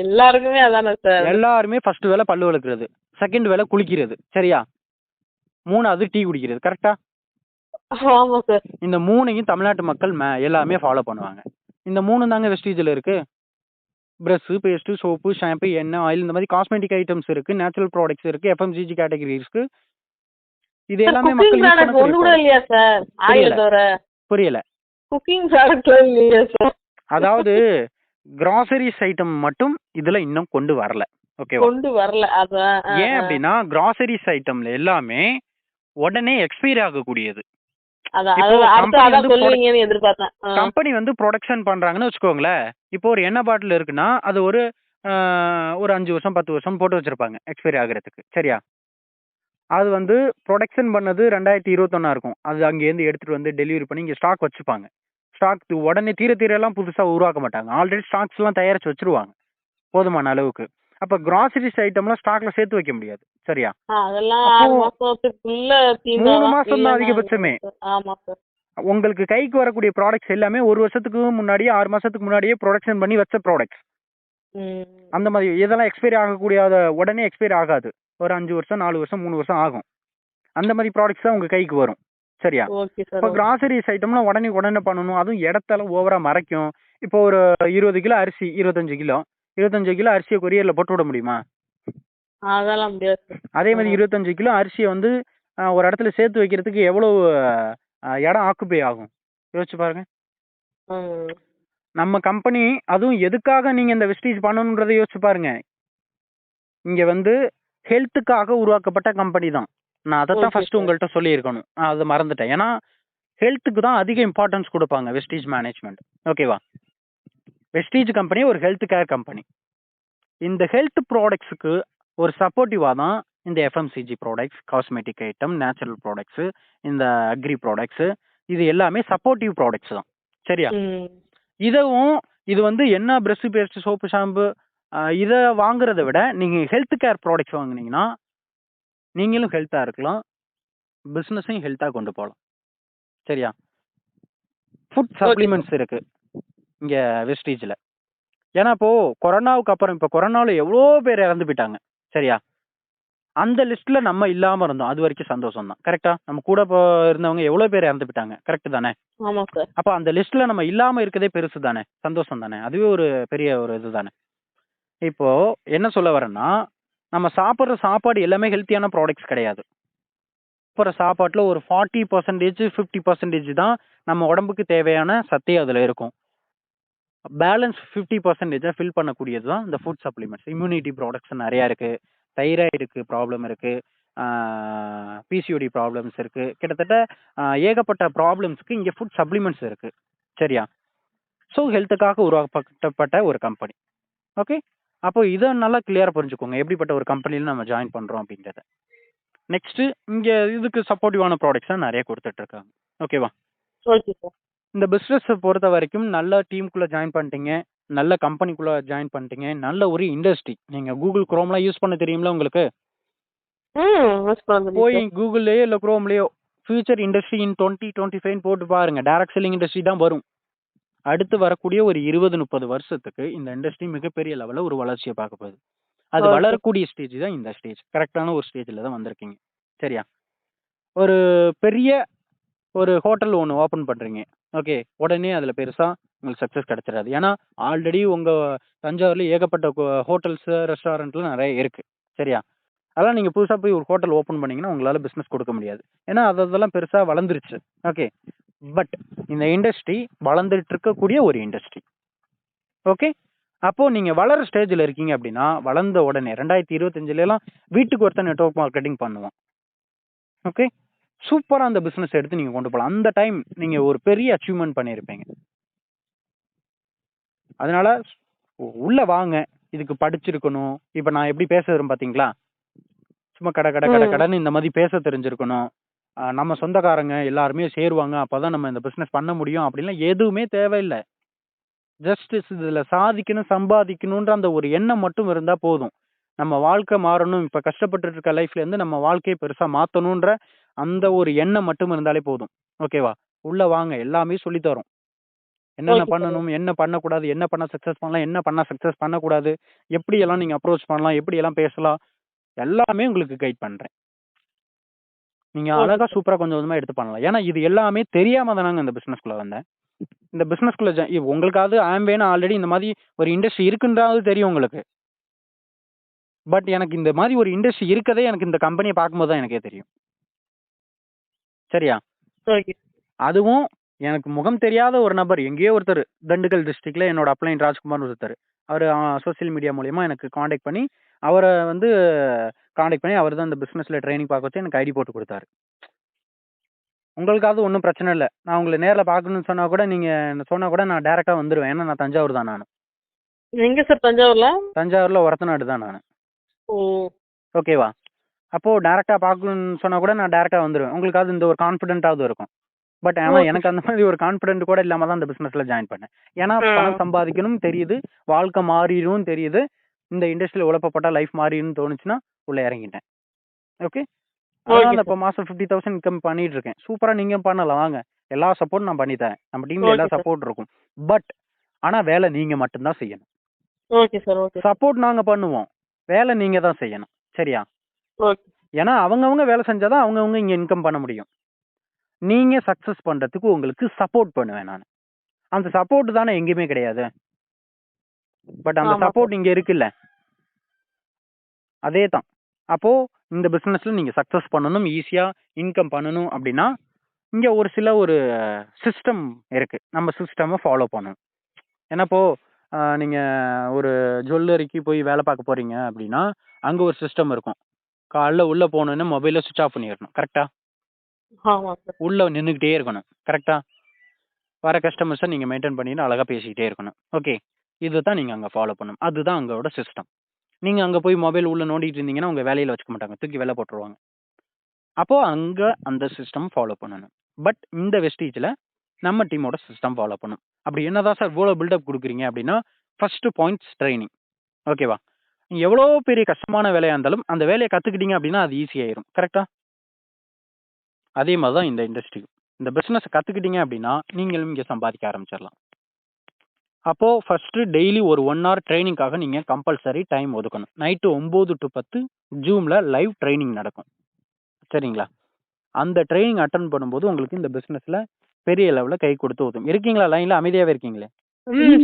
Speaker 2: எல்லாருக்குமே அதானே சார்.
Speaker 1: எல்லாருமே ஃபர்ஸ்ட் வேலை பல்லு விளக்குறது, செகண்ட் வேலை குளிக்கிறது, சரியா? 3வது டீ குடிக்கிறது, கரெக்டா?
Speaker 2: ஆமா சார்.
Speaker 1: இந்த 3ஐயும் தமிழ்நாட்டு மக்கள் எல்லாமே ஃபாலோ பண்ணுவாங்க. இந்த 3 தாங்க வெஸ்டீஜில் இருக்கு. பிரஷ், பேஸ்ட், சோப்பு, ஷாம்பு, எண்ணெய், ஆயில், இந்த மாதிரி காஸ்மெட்டிக் ஐட்டம்ஸ் இருக்கு, நேச்சுரல் ப்ராடக்ட்ஸ் இருக்கு, எஃப்எம்சிஜி கேட்டகரி இருக்கு. இது எல்லாமே மக்கள் யூஸ் பண்ண
Speaker 2: ஒண்ணு கூட இல்லையா சார்? ஆயில் தவிர
Speaker 1: புரியல.
Speaker 2: குக்கிங் ப்ராடக்ட்லாம் இல்லையா சார்?
Speaker 1: அதாவது கிராசரிஸ் ஐட்டம் மட்டும் இதுல இன்னும் கொண்டு வரல. ஓகேவா?
Speaker 2: கொண்டு வரல. அதான்
Speaker 1: ஏன் அப்படின்னா கிராசரிஸ் ஐட்டம்ல எல்லாமே உடனே எக்ஸ்பைரி ஆகக்கூடியது. கம்பெனி வந்து ப்ரொடக்ஷன் பண்றாங்கன்னு வச்சுக்கோங்களேன். இப்போ ஒரு எண்ணெய் பாட்டில் இருக்குன்னா அது ஒரு 5 வருஷம் 10 வருஷம் போட்டு வச்சிருப்பாங்க எக்ஸ்பைரி ஆகுறதுக்கு, சரியா? அது வந்து ப்ரொடக்ஷன் பண்ணது 2021 இருக்கும். அது அங்கேருந்து எடுத்துட்டு வந்து டெலிவரி பண்ணி இங்கே ஸ்டாக் வச்சுப்பாங்க. ஸ்டாக் உடனே தீரெல்லாம் புதுசாக உருவாக்க மாட்டாங்க. ஆல்ரெடி ஸ்டாக்ஸ் எல்லாம் தயாரிச்சு வச்சிருவாங்க போதுமான அளவுக்கு. அப்ப கிராசரிஸ் ஐட்டம்லாம் ஸ்டாக்ல சேர்த்து வைக்க முடியாது, சரியா? 3 மாசம் தான் அதிகபட்சமே. உங்களுக்கு கைக்கு வரக்கூடிய ப்ராடக்ட்ஸ் எல்லாமே 1 வருஷத்துக்கு முன்னாடியே 6 மாசத்துக்கு முன்னாடியே ப்ரொடக்ஷன் பண்ணி வச்ச ப்ராடக்ட்ஸ். அந்த மாதிரி இதெல்லாம் எக்ஸ்பைரி ஆகக்கூடிய உடனே எக்ஸ்பைரி ஆகாது. ஒரு 5 வருஷம் 4 வருஷம் 3 வருஷம் ஆகும். அந்த மாதிரி ப்ராடக்ட்ஸ் தான் உங்க கைக்கு வரும், சரியா? இப்போ கிராசரிஸ் ஐட்டம்லாம் உடனே பண்ணணும். அதுவும் இடத்தெல்லாம் ஓவரா மறைக்கும். இப்போ ஒரு 20 கிலோ அரிசி 25 கிலோ அரிசியை கொரியர்ல போட்டு விட முடியுமா?
Speaker 2: அதெல்லாம் முடியாது.
Speaker 1: அதே மாதிரி 25 கிலோ அரிசியை வந்து ஒரு இடத்துல சேர்த்து வைக்கிறதுக்கு எவ்வளவு இடம் ஆக்குபை ஆகும் யோசிச்சு பாருங்க. நம்ம கம்பெனி அதுவும் எதுக்காக நீங்க இந்த வெஸ்டீஜ் பண்ணணுன்றதை யோசிச்சு பாருங்க. இங்க வந்து ஹெல்த்துக்காக உருவாக்கப்பட்ட கம்பெனி தான். நான் அதைத்தான் ஃபர்ஸ்ட் உங்கள்கிட்ட சொல்லியிருக்கணும், அதை மறந்துட்டேன். ஏன்னா ஹெல்த்துக்கு தான் அதிக இம்பார்ட்டன்ஸ் கொடுப்பாங்க வெஸ்டீஜ் மேனேஜ்மெண்ட். ஓகேவா? வெஸ்டீஜ் கம்பெனி ஒரு ஹெல்த் கேர் கம்பெனி. இந்த ஹெல்த் ப்ராடக்ட்ஸுக்கு ஒரு சப்போர்ட்டிவா தான் இந்த FMCG products, cosmetic item, natural products, இந்த அக்ரி ப்ராடக்ட்ஸ், இது எல்லாமே சப்போர்ட்டிவ் ப்ராடக்ட்ஸ் தான், சரியா? இது வந்து என்ன பிரஷ், பேஸ்ட், சோப்பு, ஷாம்பு இதை வாங்குறத விட நீங்க ஹெல்த் கேர் ப்ராடக்ட்ஸ் வாங்குனீங்கன்னா நீங்களும் ஹெல்த்தா இருக்கலாம், பிசினஸையும் ஹெல்த்தா கொண்டு போகலாம். சரியா? ஃபுட் சப்ளிமெண்ட்ஸ் இருக்கு இங்க வெஸ்டீஜ்ல. ஏன்னா இப்போ கொரோனாவுக்கு அப்புறம் இப்போ கொரோனாவில் எவ்வளோ பேர் இறந்து போயிட்டாங்க. சரியா? அந்த லிஸ்ட்ல நம்ம இல்லாம இருந்தோம். அது வரைக்கும் சந்தோஷம் தான். கரெக்டா? நம்ம கூட இருந்தவங்க எவ்வளவு பேர் இறந்து போயிட்டாங்க. கரெக்ட் தானே?
Speaker 2: ஆமா சார்.
Speaker 1: அப்ப அந்த லிஸ்ட்ல நம்ம இல்லாம இருக்கதே பெருசு தானே? சந்தோஷம் தானே? அதுவே ஒரு பெரிய ஒரு இது தானே? இப்போ என்ன சொல்ல வரேன்னா, நம்ம சாப்பிடுற சாப்பாடு எல்லாமே ஹெல்த்தியான ப்ராடக்ட்ஸ் கிடையாது. சாப்பிடுற சாப்பாட்டுல ஒரு 40% 50% தான் நம்ம உடம்புக்கு தேவையான சத்தே அதுல இருக்கும். பேலன்ஸ் 50% ஃபில் பண்ணக்கூடியது தான் இந்த ஃபுட் சப்ளிமெண்ட்ஸ். இம்யூனிட்டி ப்ராடக்ட்ஸ் நிறைய இருக்கு. தைராய்டுக்கு ப்ராப்ளம் இருக்கு. பிசிஓடி ப்ராப்ளம்ஸ் இருக்கு. கிட்டத்தட்ட ஏகப்பட்ட ப்ராப்ளம்ஸ்க்கு இங்கே ஃபுட் சப்ளிமெண்ட்ஸ் இருக்கு. சரியா? ஸோ ஹெல்த்துக்காக உருவாக்கப்பட்ட ஒரு கம்பெனி. ஓகே, அப்போ இதை நல்லா கிளியராக புரிஞ்சுக்கோங்க எப்படிப்பட்ட ஒரு கம்பெனியில் நம்ம ஜாயின் பண்ணுறோம் அப்படின்றத. நெக்ஸ்ட் இங்கே இதுக்கு சப்போர்ட்டிவான ப்ராடக்ட்ஸ் தான் நிறைய கொடுத்துட்டு இருக்காங்க. ஓகேவா?
Speaker 2: Okay sir.
Speaker 1: இந்த பிஸ்னஸை பொறுத்த வரைக்கும் நல்ல டீமுக்குள்ளே ஜாயின் பண்ணிட்டீங்க, நல்ல கம்பெனிக்குள்ளே ஜாயின் பண்ணிட்டீங்க, நல்ல ஒரு இண்டஸ்ட்ரி. நீங்கள் கூகுள் குரோம்லாம் யூஸ் பண்ண தெரியுங்களா உங்களுக்கு? போய் கூகுள்லயோ இல்லை குரோம்லயோ ஃபியூச்சர் இண்டஸ்ட்ரி இன் 2025 போட்டு பாருங்க. டைரக்ட் செல்லிங் இண்டஸ்ட்ரி தான் வரும். அடுத்து வரக்கூடிய ஒரு 20-30 வருஷத்துக்கு இந்த இண்டஸ்ட்ரி மிகப்பெரிய லெவலில் ஒரு வளர்ச்சியை பார்க்க போகுது. அது வளரக்கூடிய ஸ்டேஜ் தான் இந்த ஸ்டேஜ். கரெக்டான ஒரு ஸ்டேஜில் தான் வந்திருக்கீங்க. சரியா? ஒரு பெரிய ஒரு ஹோட்டல் ஒன்று ஓப்பன் பண்ணுறீங்க. ஓகே, உடனே அதில் பெருசாக உங்களுக்கு சக்ஸஸ் கிடைச்சிடாது. ஏன்னா ஆல்ரெடி உங்கள் தஞ்சாவூரில் ஏகப்பட்ட ஹோட்டல்ஸு ரெஸ்டாரண்ட்லாம் நிறைய இருக்குது. சரியா? அதெல்லாம் நீங்கள் புதுசாக போய் ஒரு ஹோட்டல் ஓப்பன் பண்ணிங்கன்னா உங்களால் பிஸ்னஸ் கொடுக்க முடியாது. ஏன்னா அதெல்லாம் பெருசாக வளர்ந்துருச்சு. ஓகே, பட் இந்த இண்டஸ்ட்ரி வளர்ந்துட்டு இருக்கக்கூடிய ஒரு இண்டஸ்ட்ரி. ஓகே, அப்போது நீங்கள் வளர ஸ்டேஜில் இருக்கீங்க அப்படின்னா வளர்ந்த உடனே 2025 வீட்டுக்கு ஒருத்தர் நெட்வொர்க் மார்க்கெட்டிங் பண்ணுவோம். ஓகே, சூப்பராக அந்த பிஸ்னஸ் எடுத்து நீங்கள் கொண்டு போகலாம். அந்த டைம் நீங்கள் ஒரு பெரிய அச்சீவ்மெண்ட் பண்ணியிருப்பீங்க. அதனால உள்ள வாங்க. இதுக்கு படிச்சிருக்கணும். இப்போ நான் எப்படி பேசுறேன் பார்த்தீங்களா? சும்மா கடன்னு இந்த மாதிரி பேச தெரிஞ்சிருக்கணும். நம்ம சொந்தக்காரங்க எல்லாருமே சேருவாங்க, அப்பதான் நம்ம இந்த பிசினஸ் பண்ண முடியும் அப்படின்லாம் எதுவுமே தேவையில்லை. ஜஸ்ட் இதுல சாதிக்கணும், சம்பாதிக்கணும்ன்ற அந்த ஒரு எண்ணம் மட்டும் இருந்தா போதும். நம்ம வாழ்க்கை மாறணும், இப்ப கஷ்டப்பட்டு இருக்க லைஃப்ல இருந்து நம்ம வாழ்க்கையை பெருசா மாத்தணும்ன்ற அந்த ஒரு எண்ணம் மட்டும் இருந்தாலே போதும். ஓகேவா? உள்ள வாங்க, எல்லாமே சொல்லி தரோம். என்னென்ன பண்ணணும், என்ன பண்ணக்கூடாது, என்ன பண்ணா சக்சஸ் பண்ணலாம், என்ன பண்ணா சக்சஸ் பண்ணக்கூடாது, எப்படி எல்லாம் நீங்க அப்ரோச் பண்ணலாம், எப்படி எல்லாம் பேசலாம், எல்லாமே உங்களுக்கு கைட் பண்றேன். நீங்க அழகா சூப்பரா கொஞ்சம் கொஞ்சமா எடுத்து பண்ணலாம். ஏன்னா இது எல்லாமே தெரியாம தானாங்க இந்த பிசினஸ்க்குள்ள வந்தேன். இந்த பிசினஸ்க்குள்ள உங்களுக்காவது ஆம்வேனா ஆல்ரெடி இந்த மாதிரி ஒரு இண்டஸ்ட்ரி இருக்குன்றாவது தெரியும் உங்களுக்கு. பட் எனக்கு இந்த மாதிரி ஒரு இண்டஸ்ட்ரி இருக்கதே எனக்கு இந்த கம்பெனியை பார்க்கும்போது தான் எனக்கே தெரியும். சரியா? அதுவும் எனக்கு முகம் தெரியாத ஒரு நபர், எங்கேயோ ஒருத்தர், திண்டுக்கல் டிஸ்ட்ரிக்ட்ல என்னோட அப்ளைன் ராஜ்குமார் ஒருத்தர், அவர் சோசியல் மீடியா மூலியமா எனக்கு காண்டாக்ட் பண்ணி அவரை வந்து அவர் தான் இந்த பிசினஸ்ல ட்ரைனிங் பார்க்க வச்சு எனக்கு ஐடி போட்டு கொடுத்தாரு. உங்களுக்காவது ஒன்றும் பிரச்சனை இல்லை. நான் உங்களை நேரில் பார்க்கணும்னு சொன்னா கூட நீங்க சொன்னா கூட நான் டைரக்டா வந்துடுவேன். ஏன்னா நான் தஞ்சாவூர் தான். நான்
Speaker 2: எங்க சார்? தஞ்சாவூர்ல
Speaker 1: ஒரத்தநாடு தான் நான். ஓகேவா? அப்போ டைரக்டா பார்க்கணும்னு சொன்னா கூட நான் டைரக்டா வந்துடுவேன். உங்களுக்காவது இந்த ஒரு கான்ஃபிடென்ட்டாவது இருக்கும். பட் ஆனால் எனக்கு அந்த மாதிரி ஒரு கான்ஃபிடென்ட் கூட இல்லாம தான் இந்த பிசினஸ்ல ஜாயின் பண்ணேன். ஏன்னா பணம் சம்பாதிக்கணும் தெரியுது, வாழ்க்கை மாறிடும் தெரியுது, இந்த இண்டஸ்ட்ரியில் உழப்பப்பட்ட லைஃப் மாறிடும் தோணுச்சுன்னா உள்ள இறங்கிட்டேன். ஓகே, அதனால இப்போ மாசம் 50,000 இன்கம் பண்ணிட்டு இருக்கேன். சூப்பரா நீங்க பண்ணலாம், வாங்க. எல்லா சப்போர்ட் நான் பண்ணி தரேன். நம்ம டீம்ல எல்லா சப்போர்ட் இருக்கும். பட் ஆனா வேலை நீங்க மட்டும்தான் செய்யணும்.
Speaker 2: Okay sir. ஓகே,
Speaker 1: சப்போர்ட் நாங்க பண்ணுவோம், வேலை நீங்க தான் செய்யணும். சரியா? ஏன்னா அவங்கவுங்க வேலை செஞ்சாதான் அவங்கவுங்க இங்க இன்கம் பண்ண முடியும். நீங்க சக்சஸ் பண்றதுக்கு உங்களுக்கு சப்போர்ட் பண்ணுவேன் நான். அந்த சப்போர்ட் தானே எங்கேயுமே கிடையாது. பட் அந்த சப்போர்ட் இங்க இருக்குல்ல, அதே தான். அப்போ இந்த பிசினஸ்ல நீங்க சக்சஸ் பண்ணணும், ஈஸியா இன்கம் பண்ணணும் அப்படின்னா இங்க ஒரு சில ஒரு சிஸ்டம் இருக்கு. நம்ம சிஸ்டமை ஃபாலோ பண்ணணும். ஏன்னா இப்போ நீங்க ஒரு ஜுவல்லரிக்கு போய் வேலை பார்க்க போறீங்க அப்படின்னா அங்க ஒரு சிஸ்டம் இருக்கும். காலைல உள்ள போனோன்னு மொபைல சுவிச் ஆஃப் பண்ணிடணும். கரெக்டா? உள்ள நின்றுகிட்டே இருக்கணும். கரெக்டா? வர கஸ்டமர்ஸை நீங்க மெயின்டைன் பண்ணிட்டு அழகா பேசிக்கிட்டே இருக்கணும். ஓகே, இதுதான் நீங்க அங்க ஃபாலோ பண்ணணும். அதுதான் அங்கோட சிஸ்டம். நீங்க அங்க போய் மொபைல் உள்ள நோண்டிட்டு இருந்தீங்கன்னா உங்க வேலையில வச்சுக்க மாட்டாங்க, தூக்கி வேலை போட்டுருவாங்க. அப்போ அங்க அந்த சிஸ்டம் ஃபாலோ பண்ணணும். பட் இந்த வெஸ்டீஜ்ல நம்ம டீமோட சிஸ்டம் ஃபாலோ பண்ணணும். அப்படி என்னதான் சார் இவ்வளோ பில்டப் கொடுக்குறீங்க அப்படின்னா, ஃபர்ஸ்ட் பாயிண்ட்ஸ் ட்ரைனிங். ஓகேவா? நீங்க எவ்வளோ பெரிய கஷ்டமான வேலையா இருந்தாலும் அந்த வேலையை கத்துக்கிட்டீங்க அப்படின்னா அது ஈஸி ஆயிரும். கரெக்டா? அதே மாதிரி தான் இந்த இண்டஸ்ட்ரி. இந்த பிசினஸ் கத்துக்கிட்டீங்க அப்படின்னா நீங்களும் இங்க சம்பாதிக்க ஆரம்பிச்சிடலாம். அப்போ ஃபர்ஸ்ட் டெய்லி ஒரு 1 hour ட்ரைனிங்காக நீங்க கம்பல்சரி டைம் ஒதுக்கணும். நைட்டு 9 to 10 ஜூம்ல லைவ் ட்ரைனிங் நடக்கும். சரிங்களா? அந்த ட்ரைனிங் அட்டன் பண்ணும்போது உங்களுக்கு இந்த பிசினஸ்ல பெரிய லெவல்ல கை கொடுத்து உதவும். இருக்கீங்களா லைன்ல? அமைதியாவே இருக்கீங்களே.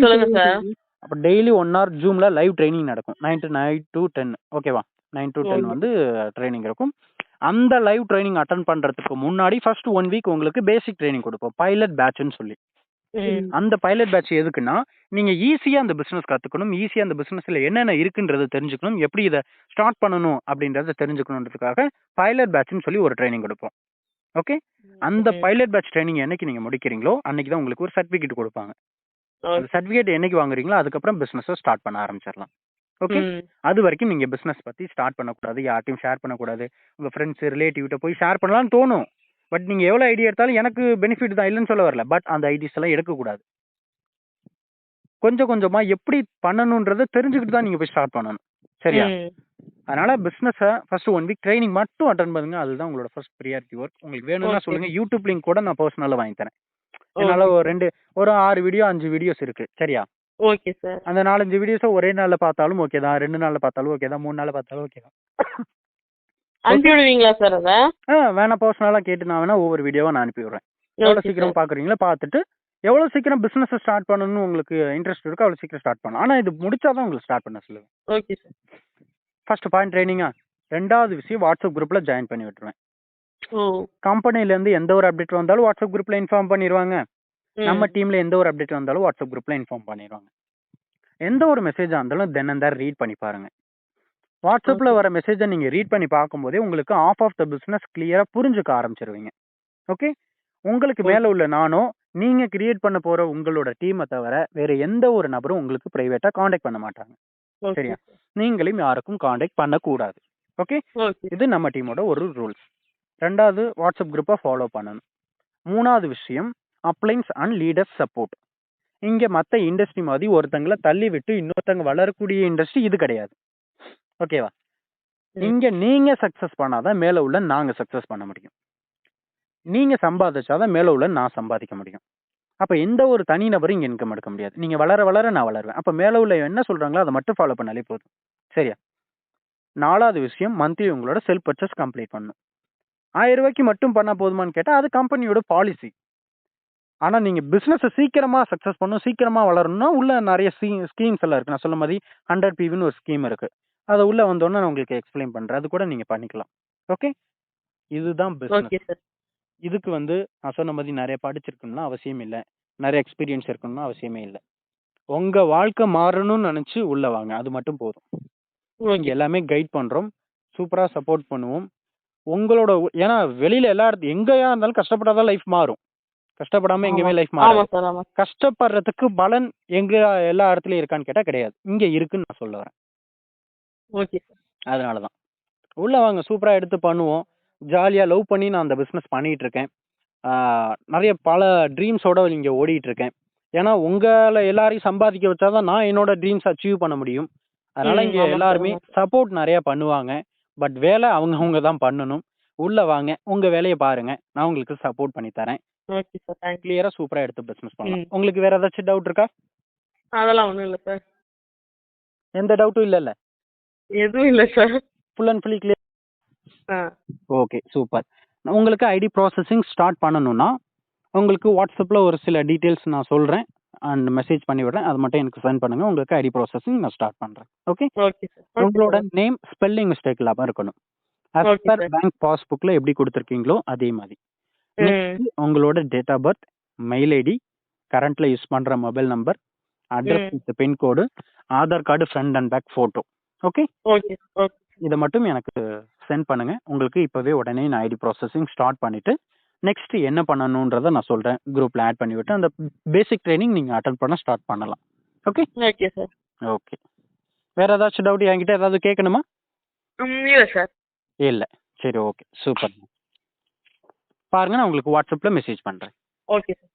Speaker 2: சொல்லுங்க சார்.
Speaker 1: அப்ப டெய்லி 1 hour ஜூம்ல லைவ் ட்ரைனிங் நடக்கும். 9 to 10 ஓகேவா? 9 to 10 வந்து ட்ரைனிங் இருக்கும். அந்த லைவ் ட்ரைனிங் அட்டன் பண்றதுக்கு முன்னாடி ஃபர்ஸ்ட் 1 வீக் உங்களுக்கு பேசிக் ட்ரைனிங் கொடுப்போம். பைலட் பேட்ச்னு சொல்லி. அந்த பைலட் பேட்ச் எதுக்குன்னா நீங்க ஈஸியா அந்த பிசினஸ் கத்துக்கணும், ஈஸியா அந்த பிசினஸ்ல என்னென்ன இருக்குன்றத தெரிஞ்சுக்கணும், எப்படி இதை ஸ்டார்ட் பண்ணணும் அப்படின்றத தெரிஞ்சுக்கணுன்றதுக்காக பைலட் பேட்ச்னு சொல்லி ஒரு ட்ரைனிங் கொடுப்போம். ஓகே, அந்த பைலட் பேட்ச் ட்ரைனிங் என்னைக்கு நீங்க முடிக்கிறீங்களோ அன்னைக்கு தான் உங்களுக்கு ஒரு சர்டிபிகேட் கொடுப்பாங்க. அந்த சர்டிபிகேட் என்னைக்கு வாங்குறீங்களோ அதுக்கப்புறம் பிசினஸ் ஸ்டார்ட் பண்ண ஆரம்பிச்சிடலாம். ஓகே, அது வரைக்கும் நீங்க பிசினஸ் பத்தி ஸ்டார்ட் பண்ணக்கூடாது, யார்ட்டையும் ஷேர் பண்ணக்கூடாது. உங்க ஃப்ரெண்ட்ஸ் ரிலேட்டிவ்கிட்ட போய் ஷேர் பண்ணலாம்னு தோணும். பட் நீங்க எவ்வளவு ஐடியா எடுத்தாலும் எனக்கு பெனிஃபிட் தான், இல்லைன்னு சொல்ல வரல. பட் அந்த ஐடியாஸ் எல்லாம் எடுக்கக்கூடாது. கொஞ்சம் கொஞ்சமா எப்படி பண்ணணும்ன்றத தெரிஞ்சுக்கிட்டு தான் நீங்க போய் ஸ்டார்ட் பண்ணணும். சரியா? அதனால பிசினஸ் ஃபர்ஸ்ட் 1 வீக் ட்ரைனிங் மட்டும் அட்டன் பண்ணுங்க. அதுதான் உங்களோட ஃபர்ஸ்ட் ப்ரியாரிட்டி ஒர்க். உங்களுக்கு வேணும்னா சொல்லுங்க, யூடியூப் லிங்க் கூட நான் பர்சனலா வாங்கி தரேன். என்னால ஒரு 6 வீடியோ 5 வீடியோஸ் இருக்கு. சரியா?
Speaker 2: Okay sir.
Speaker 1: அந்த 4-5 வீடியோஸை ஒரே நாள்ல பார்த்தாலும் ஓகே தான், 2 நாள்ல பார்த்தாலும் ஓகே தான், 3 நாள்ல பார்த்தாலும் ஓகே தான்.
Speaker 2: அனுப்பி விடுவீங்களா சார்? அதை
Speaker 1: வேணா பர்சனலா கேட்டு நான் வேணா ஒவ்வொரு வீடியோவா நான் அனுப்பி விடுறேன். எவ்வளவு சீக்கிரம் பாக்குறீங்களா பார்த்துட்டு எவ்வளவு சீக்கிரம் பிசினஸ் ஸ்டார்ட் பண்ணணும்னு உங்களுக்கு இன்ட்ரெஸ்ட் இருக்கோ அவ்வளவு சீக்கிரம் ஸ்டார்ட் பண்ணலாம். ஆனா இது முடிச்சாதான் உங்களுக்கு ஸ்டார்ட் பண்ண சொல்லுவேன்.
Speaker 2: Okay sir.
Speaker 1: ஃபர்ஸ்ட் பாயிண்ட் ட்ரைனிங்கா. ரெண்டாவது விஷயம், வாட்ஸ்அப் குரூப்ல ஜாயின் பண்ணி விட்டுருவேன். கம்பெனில இருந்து எந்த ஒரு அப்டேட் வந்தாலும் வாட்ஸ்அப் குரூப்ல இன்ஃபார்ம் பண்ணிடுவாங்க. நம்ம டீம்ல எந்த ஒரு அப்டேட் வந்தாலும் வாட்ஸ்அப் குரூப்ல இன்ஃபார்ம் பண்ணிடுவாங்க. எந்த ஒரு மெசேஜா இருந்தாலும் தினந்தோறும் ரீட் பண்ணி பாருங்க. வாட்ஸ்அப்ல வர மெசேஜை நீங்க ரீட் பண்ணி பார்க்கும்போதே உங்களுக்கு ஆஃப் ஆஃப் த பிசினஸ் கிளியரா புரிஞ்சுக்க ஆரம்பிச்சிருவீங்க. ஓகே, உங்களுக்கு மேல உள்ள நானோ நீங்க கிரியேட் பண்ண போற உங்களோட டீமை தவிர வேற எந்த ஒரு நபரும் உங்களுக்கு பிரைவேட்டா காண்டாக்ட் பண்ண மாட்டாங்க. சரியா? நீங்களும் யாருக்கும் காண்டாக்ட் பண்ணக்கூடாது. ஓகே, இது நம்ம டீமோட ஒரு ரூல்ஸ். ரெண்டாவது, வாட்ஸ்அப் குரூப்பை ஃபாலோ பண்ணணும். மூணாவது விஷயம், அப்ளைன்ஸ் அண்ட் லீடர்ஸ் சப்போர்ட். இங்க மத்த இண்டஸ்ட்ரி மாதிரி ஒருத்தங்களை தள்ளி விட்டு இன்னொருத்தங்க வளரக்கூடிய இண்டஸ்ட்ரி இது கிடையாது. ஓகேவா? இங்க நீங்க சக்சஸ் பண்ணாதான் மேல உள்ள நாங்க சக்சஸ் பண்ண முடியும். நீங்க சம்பாதிச்சாதான் மேல உள்ள நான் சம்பாதிக்க முடியும். அப்ப எந்த ஒரு தனி நபரும் இங்க இன்கம் எடுக்க முடியாது. நீங்க வளர வளர நான் வளருவேன். அப்ப மேல உள்ள என்ன சொல்றாங்களோ அதை மட்டும் ஃபாலோ பண்ணாலே போதும். சரியா? நாலாவது விஷயம், மந்த்லி உங்களோட செல்ஃப் பர்ச்சேஸ் கம்ப்ளீட் பண்ணணும். 1000 ரூபாய்க்கு மட்டும் பண்ணா போதுமான்னு கேட்டா அது கம்பெனியோட பாலிசி. ஆனா நீங்க பிசினஸ் சீக்கிரமா சக்சஸ் பண்ணணும், சீக்கிரமா வளரணும்னா உள்ள நிறைய ஸ்கீம்ஸ் எல்லாம் இருக்கு. நான் சொல்ல மாதிரி 100 PVன்னு ஒரு ஸ்கீம் இருக்கு. அதை உள்ள வந்தோன்னா நான் உங்களுக்கு எக்ஸ்பிளைன் பண்றேன். அது கூட நீங்க பண்ணிக்கலாம். ஓகே, இதுதான் பிசினஸ். இதுக்கு நான் சொன்ன மாதிரி நிறைய படிச்சிருக்கணும்னா அவசியம் இல்லை, நிறைய எக்ஸ்பீரியன்ஸ் இருக்கணும்னா அவசியமே இல்லை. உங்க வாழ்க்கை மாறணும்னு நினைச்சு உள்ள வாங்க, அது மட்டும் போதும். இங்க எல்லாமே கைட் பண்றோம், சூப்பரா சப்போர்ட் பண்ணுவோம். உங்களோட ஏன்னா வெளியில எல்லா இடத்துல எங்கயா இருந்தாலும் கஷ்டப்படாதான் லைஃப் மாறும். கஷ்டப்படாம எங்கேயுமே லைஃப் மாறும். கஷ்டப்படுறதுக்கு பலன் எங்க எல்லா இடத்துலயும் இருக்கான்னு கேட்டா கிடையாது. இங்க இருக்குன்னு நான் சொல்ல வரேன். அதனாலதான் உள்ள வாங்க, சூப்பரா எடுத்து பண்ணுவோம். ஜாலியா லவ் பண்ணி நான் அந்த பிசினஸ் பண்ணிட்டு இருக்கேன். நிறைய பல ட்ரீம்ஸோட இங்க ஓடிட்டு இருக்கேன். ஏன்னா உங்களை எல்லாரையும் சம்பாதிக்க வச்சாதான் நான் என்னோட ட்ரீம்ஸ் அச்சீவ் பண்ண முடியும். அதனால இங்க எல்லாருமே சப்போர்ட் நிறைய பண்ணுவாங்க. பட் வேலை அவங்க தான் பண்ணணும். உள்ள வாங்க, உங்க வேலையை பாருங்க, நான் உங்களுக்கு சப்போர்ட் பண்ணி தரேன். கிளியரா சூப்பரா எடுத்து பிசினஸ் பண்ணலாம். உங்களுக்கு வேற ஏதாச்சும் டவுட் இருக்கா?
Speaker 2: அதெல்லாம் ஒண்ணும் இல்ல சார்.
Speaker 1: எந்த டவுட்டும் இல்ல?
Speaker 2: எதுவும் இல்ல sir.
Speaker 1: Full and fully clear. Okay, super. உங்களுக்கு ஐடி ப்ராசஸிங் ஸ்டார்ட் பண்ணணும்னா உங்களுக்கு வாட்ஸ்அப்ல ஒரு சில டீடைல்ஸ் நான் சொல்றேன் அண்ட் மெசேஜ் பண்ணி விடுறேன். அது மட்டும் எனக்கு சென்ட் பண்ணுங்க. உங்களுக்கு ஐடி ப்ராசஸிங் நான் ஸ்டார்ட் பண்றேன். ஓகே, உங்களோட நேம் ஸ்பெல்லிங் மிஸ்டேக் இல்லாம இருக்கணும். as per பேங்க் பாஸ்புக்ல எப்படி கொடுத்துருக்கீங்களோ அதே மாதிரி. உங்களோட date of birth, mail ID, கரண்ட்ல யூஸ் பண்ற mobile number, address with pincode, Aadhaar card front and back photo. Okay, இதை மட்டும் எனக்கு சென்ட் பண்ணுங்க. உங்களுக்கு இப்பவே உடனே நான் ஐடி ப்ராசஸிங் ஸ்டார்ட் பண்ணிட்டு நெக்ஸ்ட் என்ன பண்ணணும்ன்றத நான் சொல்றேன். குரூப்ல ஆட் பண்ணி விட்டு அந்த பேசிக் ட்ரைனிங் நீங்க அட்டெண்ட் பண்ண ஸ்டார்ட் பண்ணலாம். Okay
Speaker 2: sir.
Speaker 1: ஓகே, வேற ஏதாச்சும் டவுட் என்கிட்ட ஏதாவது கேட்கணுமா?
Speaker 2: இல்ல சார்.
Speaker 1: இல்ல, சரி, ஓகே, சூப்பர். பாருங்க, நான் உங்களுக்கு வாட்ஸ்அப்ல மெசேஜ் பண்றேன்.
Speaker 2: Okay sir.